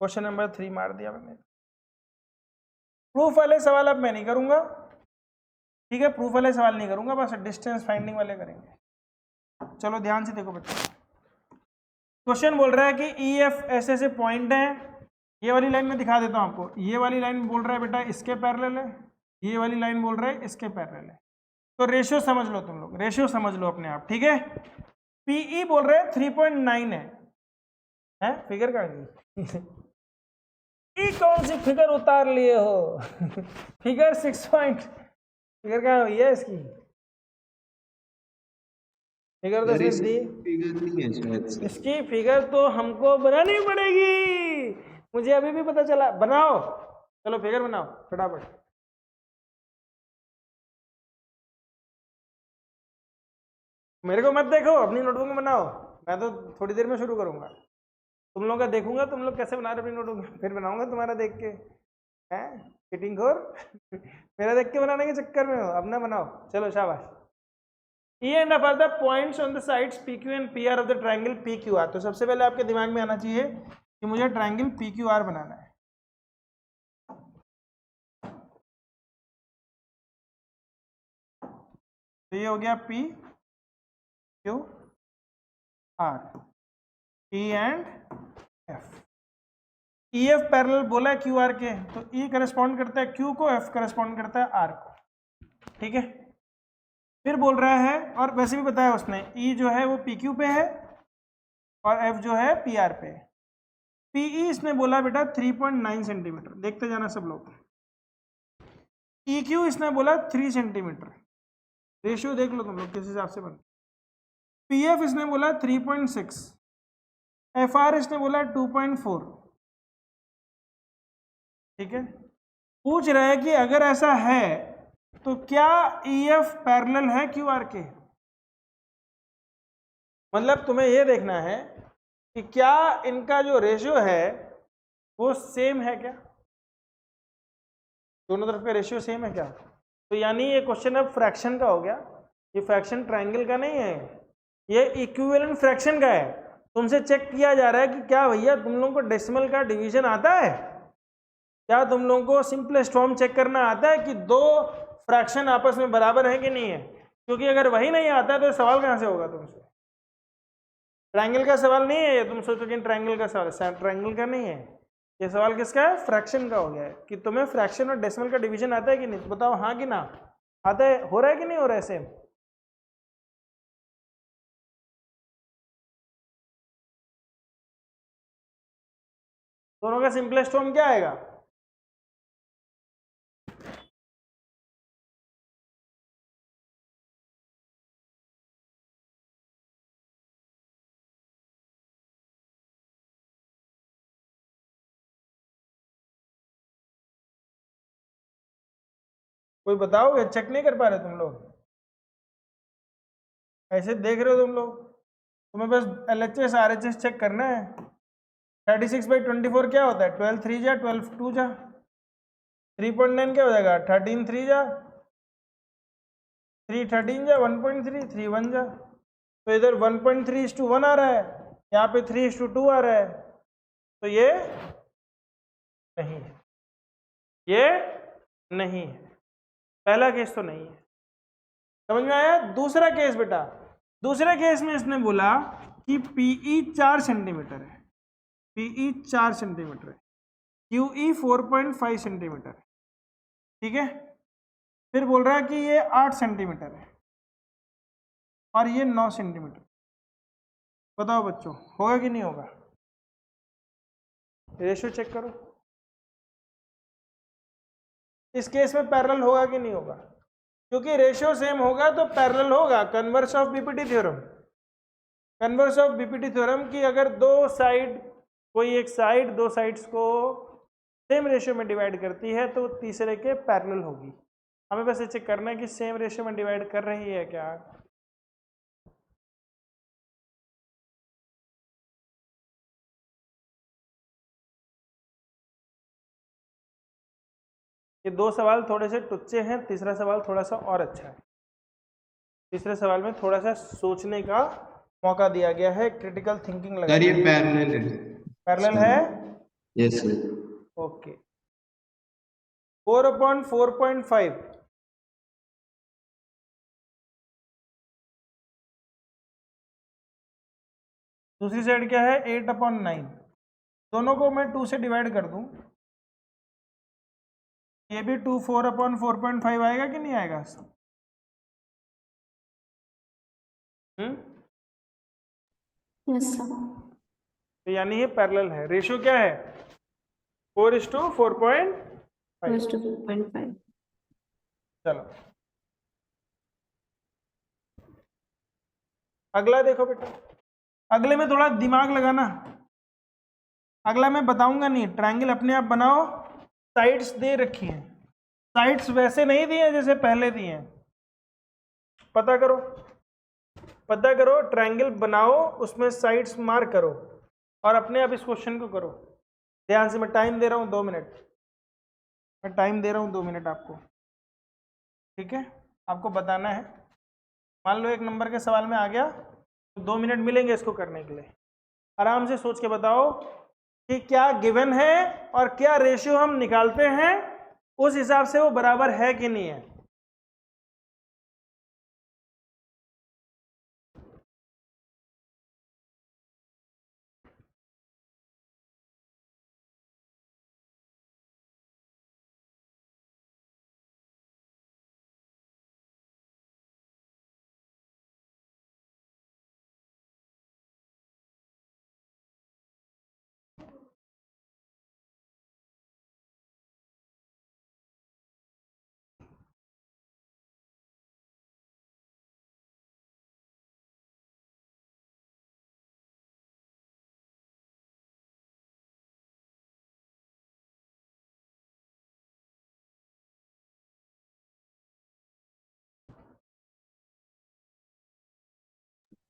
क्वेश्चन नंबर 3 मार दिया मैंने। प्रूफ वाले सवाल अब मैं नहीं करूंगा, ठीक है? प्रूफ वाले सवाल नहीं करूंगा, बस डिस्टेंस फाइंडिंग वाले करेंगे। चलो ध्यान से देखो बच्चों, क्वेश्चन बोल रहा है कि EF ऐसे पॉइंट है। ये वाली लाइन में दिखा देता हूं आपको। ये वाली लाइन बोल रहा है बेटा इसके पैरेलल है, ये वाली लाइन बोल रहा है इसके पैरेलल है। तो रेशियो समझ लो तुम लोग, रेशियो समझ लो अपने आप, ठीक है? PE बोल रहे हैं 3.9 है फिगर का ये कौन सी फिगर उतार लिए हो? फिगर 6 पॉइंट फिगर का है इसकी। फिगर तो यार सिर्फ दी, फिगर नहीं है शायद से। इसकी फिगर तो हमको बनानी पड़ेगी, मुझे अभी भी पता चला। बनाओ, चलो फिगर बनाओ फटाफट। मेरे को मत देखो, अपनी नोटबुक में बनाओ, मैं तो थोड़ी देर में शुरू करूंगा। तुम लोग का देखूंगा, तुम लोग कैसे बना रहे अपनी नोटबुक में, फिर बनाऊंगा तुम्हारा देख के। हैं चिटिंग खोर मेरा देख के बनाने के चक्कर में हो, अपना बनाओ। चलो शाबाश। E and F are the points on the sides PQ and PR of the triangle PQR। तो सबसे पहले आपके दिमाग में आना चाहिए कि मुझे ट्रायंगल PQR बनाना है। तो ये हो गया PQR, E and F। EF parallel बोला है QR के, तो E करस्पॉन्ड करता है Q को, F करस्पॉन्ड करता है R को। ठीक है, फिर बोल रहा है, और वैसे भी बताया उसने, E जो है वो PQ पे है और F जो है PR पे है। PE इसने बोला बेटा 3.9 सेंटीमीटर, देखते जाना सब लोग। EQ इसने बोला 3 सेंटीमीटर, रेशियो देख लो तुम लोग किस हिसाब से बन। PF इसने बोला 3.6, FR इसने बोला 2.4। ठीक है, पूछ रहा है कि अगर ऐसा है तो क्या EF पैरेलल है QR के। मतलब तुम्हें यह देखना है कि क्या इनका जो रेशियो है वो सेम है क्या, दोनों तरफ का रेशियो सेम है क्या। तो यानी ये क्वेश्चन अब फ्रैक्शन का हो गया, ये फ्रैक्शन ट्रायंगल का नहीं है, ये इक्विवेलेंट फ्रैक्शन का है। तुमसे चेक किया जा रहा है कि क्या भैया तुम लोगों को डेसिमल का डिवीजन आता है, क्या तुम लोगों को सिंपलेस्ट फॉर्म चेक करना आता है कि दो फ्रैक्शन आपस में बराबर है कि नहीं है। क्योंकि अगर वही नहीं आता है तो सवाल कहाँ से होगा तुमसे। ट्रायंगल का सवाल नहीं है ये, तुम सोचो कि ट्रायंगल का सवाल, ट्रायंगल का नहीं है ये सवाल, किसका है, फ्रैक्शन का हो गया है कि तुम्हें फ्रैक्शन और डेसिमल का डिवीजन आता है कि नहीं। तो बताओ हाँ कि ना, आता है, हो रहा है कि नहीं हो रहा है सेम। दोनों का सिंपलेस्ट फॉर्म क्या आएगा, कोई बताओगे, चेक नहीं कर पा रहे तुम लोग, ऐसे देख रहे हो तुम लोग, तुम्हें बस LHS RHS चेक करना है। 36/24 क्या होता है, 12 3 जा 12 2 जा, 3.9 क्या हो जाएगा, 13 3 जा 3 13 जा 1.3 3 1 जा। तो इधर 1.3:1 आ रहा है, यहाँ पे 3:2 आ रहा है, तो ये नहीं है, ये नहीं है, पहला केस तो नहीं है। समझ में आया। दूसरा केस बेटा, दूसरे केस में इसने बोला कि PE 4 सेंटीमीटर है, PE 4 सेंटीमीटर है, QE 4.5 सेंटीमीटर है। ठीक है, फिर बोल रहा है कि ये 8 सेंटीमीटर है और ये 9 सेंटीमीटर। बताओ बच्चों होगा कि नहीं होगा, रेशियो चेक करो। इस केस में पैरेलल होगा कि नहीं होगा, क्योंकि रेशियो सेम होगा तो पैरेलल होगा। Converse of BPT theorem, converse of BPT theorem की अगर दो साइड, कोई एक साइड दो साइड्स को सेम रेशियो में डिवाइड करती है तो तीसरे के पैरेलल होगी। हमें बस ये चेक करना है कि सेम रेशियो में डिवाइड कर रही है क्या। ये दो सवाल थोड़े से टुच्चे हैं, तीसरा सवाल थोड़ा सा और अच्छा है। तीसरे सवाल में थोड़ा सा सोचने का मौका दिया गया है, क्रिटिकल थिंकिंग लगा। सर ये पैरेलल है, पैरेलल है, यस सर। ओके। 4/4.5, दूसरी साइड क्या है 8/9। दोनों को मैं 2 से डिवाइड कर दूं, ये भी 2 4/4.5 आएगा कि नहीं आएगा। Yes sir. तो यानी ये पैरेलल है। रेशियो क्या है 4:4.5। 4:4.5। चलो अगला देखो बेटा, अगले में थोड़ा दिमाग लगाना। अगला मैं बताऊंगा नहीं, ट्रायंगल अपने आप बनाओ। साइड्स दे रखी हैं, साइड्स वैसे नहीं दिए हैं जैसे पहले दिए हैं। पता करो, पता करो, ट्रायंगल बनाओ, उसमें साइड्स मार्क करो और अपने आप इस क्वेश्चन को करो। ध्यान से, मैं टाइम दे रहा हूँ 2 मिनट, मैं टाइम दे रहा हूँ 2 मिनट आपको, ठीक है? आपको बताना है। मान लो 1 नंबर के सवाल में आ गया तो 2 मिनट मिलेंगे इसको करने के लिए। आराम से सोच के बताओ कि क्या गिवन है और क्या रेशियो हम निकालते हैं उस हिसाब से वो बराबर है कि नहीं है।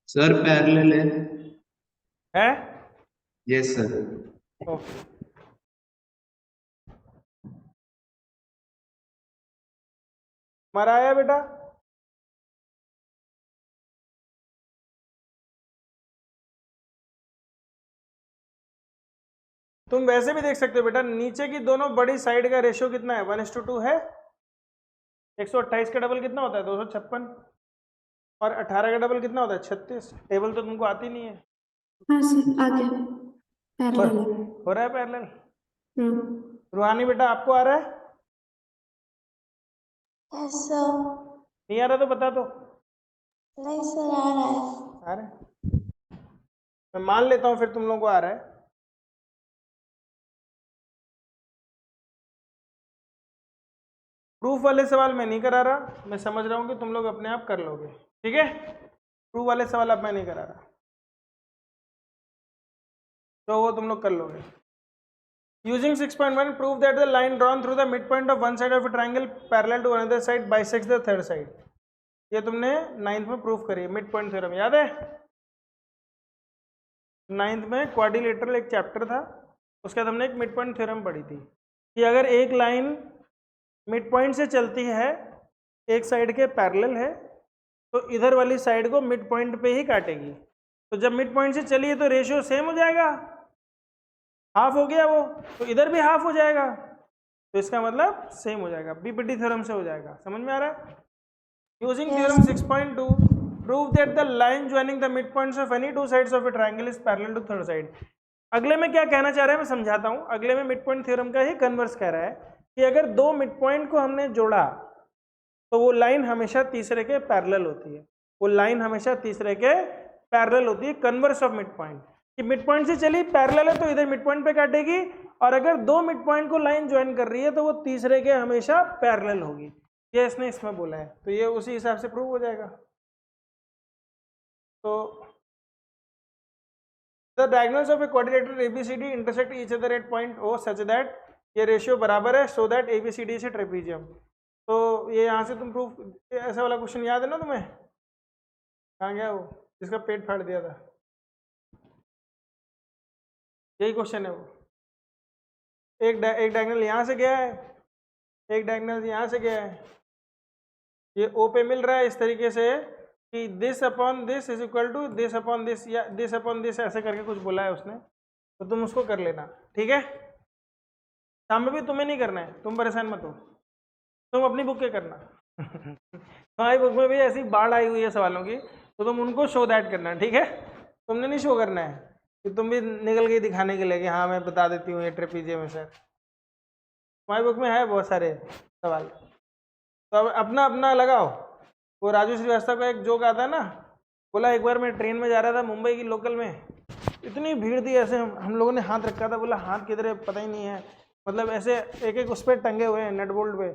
सर पैरेलल है। Yes sir. ओके, मराया बेटा? तुम वैसे भी देख सकते हो बेटा, नीचे की दोनों बड़ी साइड का रेशियो कितना है? 1:2 है। 128 का डबल कितना होता है? 256। और 18 का डबल कितना होता है? 36। टेबल तो तुमको आती नहीं है। हाँ सर, आ गया। पैरेलल है। हो रहा है पैरेलल? रूहानी बेटा आपको आ रहा है? Yes sir. नहीं आ रहा तो बता दो। नहीं सर, आ रहा है। आ रहा है, मैं मान लेता हूँ फिर तुम लोगों को आ रहा है। प्रूफ वाले सवाल मैं नहीं करा रहा, मैं समझ रहा हूँ कि तुम लोग अपने आप कर लोगे, ठीक है? प्रूफ वाले सवाल अब मैं नहीं करा रहा, तो वो तुम लोग कर लोगे। Using 6.1 prove that the line drawn through the midpoint of one side of a triangle parallel to another side bisects the third side। ये तुमने 9th में प्रूफ करी है, मिड पॉइंट थ्योरम याद है? 9th में क्वाड्रिलेटरल एक चैप्टर था, उसके बाद हमने एक मिड पॉइंट थ्योरम पढ़ी थी कि अगर एक लाइन मिड पॉइंट से चलती है, एक साइड के पैरेलल है, तो इधर वाली साइड को मिड पॉइंट पे ही काटेगी। तो जब मिड पॉइंट से चलिए तो रेशियो सेम हो जाएगा, हाफ हो गया वो, तो इधर भी हाफ हो जाएगा, तो इसका मतलब सेम हो जाएगा, बीपीटी थ्योरम से हो जाएगा। समझ में आ रहा है? Using theorem 6.2 prove that the line joining the mid points of any two sides of a triangle is parallel to third side. अगले में क्या कहना चाह रहा है मैं समझाता हूं। अगले में मिड पॉइंट थ्योरम का ही कन्वर्स कह रहा है कि अगर दो मिड पॉइंट को हमने जोड़ा तो वो लाइन हमेशा तीसरे के पैरेलल होती है, वो लाइन हमेशा तीसरे के पैरेलल होती है, कन्वर्स ऑफ मिड पॉइंट। कि मिड पॉइंट से चली पैरेलल है तो इधर मिड पॉइंट पे काटेगी, और अगर दो मिड पॉइंट को लाइन ज्वाइन कर रही है तो वो तीसरे के हमेशा पैरेलल होगी। ये इसने इसमें बोला है, तो ये उसी हिसाब से प्रूव हो जाएगा। तो the diagonals of a quadrilateral ABCD intersect each other at point O such that, ये रेशियो बराबर है सो दैट एबीसीडी से ट्रेपीजियम। तो ये यहाँ से तुम प्रूफ, ऐसा वाला क्वेश्चन याद है ना तुम्हें? कहाँ गया वो जिसका पेट फाड़ दिया था? यही क्वेश्चन है वो। एक डायगोनल यहाँ से गया है, एक डायगोनल यहाँ से गया है, ये ओ पे मिल रहा है इस तरीके से कि this upon this is equal to this upon this, या दिस अपॉन दिस ऐसे करके कुछ बोला है उसने, तो तुम उसको कर लेना, ठीक है? शाम में भी तुम्हें नहीं करना है, तुम परेशान मत हो, तुम अपनी बुक के करना। तुम्हारी बुक में भी ऐसी बाढ़ आई हुई है सवालों की, तो तुम उनको शो दैट करना, ठीक है? तुमने नहीं शो करना है कि तुम भी निकल गई दिखाने के लिए कि हाँ मैं बता देती हूँ ये ट्रेपीजियम है सर। तुम्हारी बुक में है बहुत सारे सवाल, तो अब अपना अपना लगाओ। वो राजू श्रीवास्तव का एक जोक आता है ना, बोला एक बार मैं ट्रेन में जा रहा था मुंबई की लोकल में, इतनी भीड़ थी, ऐसे हम लोगों ने हाथ रखा था, बोला हाथ किधर है पता ही नहीं है, मतलब ऐसे एक एक उस पर टंगे हुए हैं नट बोल्ट पे।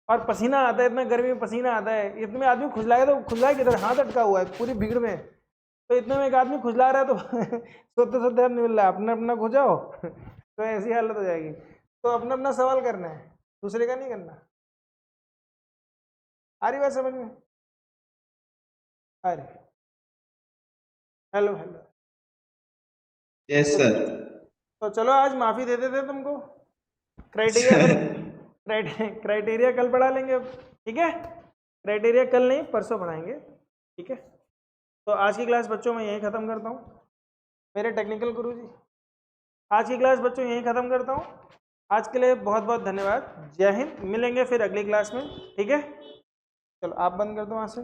और पसीना आता है, इतना गर्मी में पसीना आता है, इतने में आदमी खुजलाए तो खुजलाए किधर, हाथ अटका हुआ है पूरी भीड़ में, तो इतने में एक आदमी खुजला रहा है तो सोते सोते हाथ नहीं मिल रहा है, अपना अपना खुजाओ तो ऐसी हालत हो जाएगी। तो अपना अपना सवाल करना है, दूसरे का नहीं करना। आ रही बात समझ में? अरे हेलो हेलो, यस सर। तो चलो आज माफ़ी दे देते तुमको, क्राइटेरिया कल पढ़ा लेंगे अब, ठीक है? क्राइटेरिया कल नहीं परसों पढ़ाएंगे, ठीक है? तो आज की क्लास बच्चों मैं यहीं ख़त्म करता हूँ, मेरे टेक्निकल गुरुजी। आज की क्लास बच्चों यहीं ख़त्म करता हूँ। आज के लिए बहुत बहुत धन्यवाद। जय हिंद। मिलेंगे फिर अगली क्लास में, ठीक है? चलो आप बंद कर दो वहाँ से।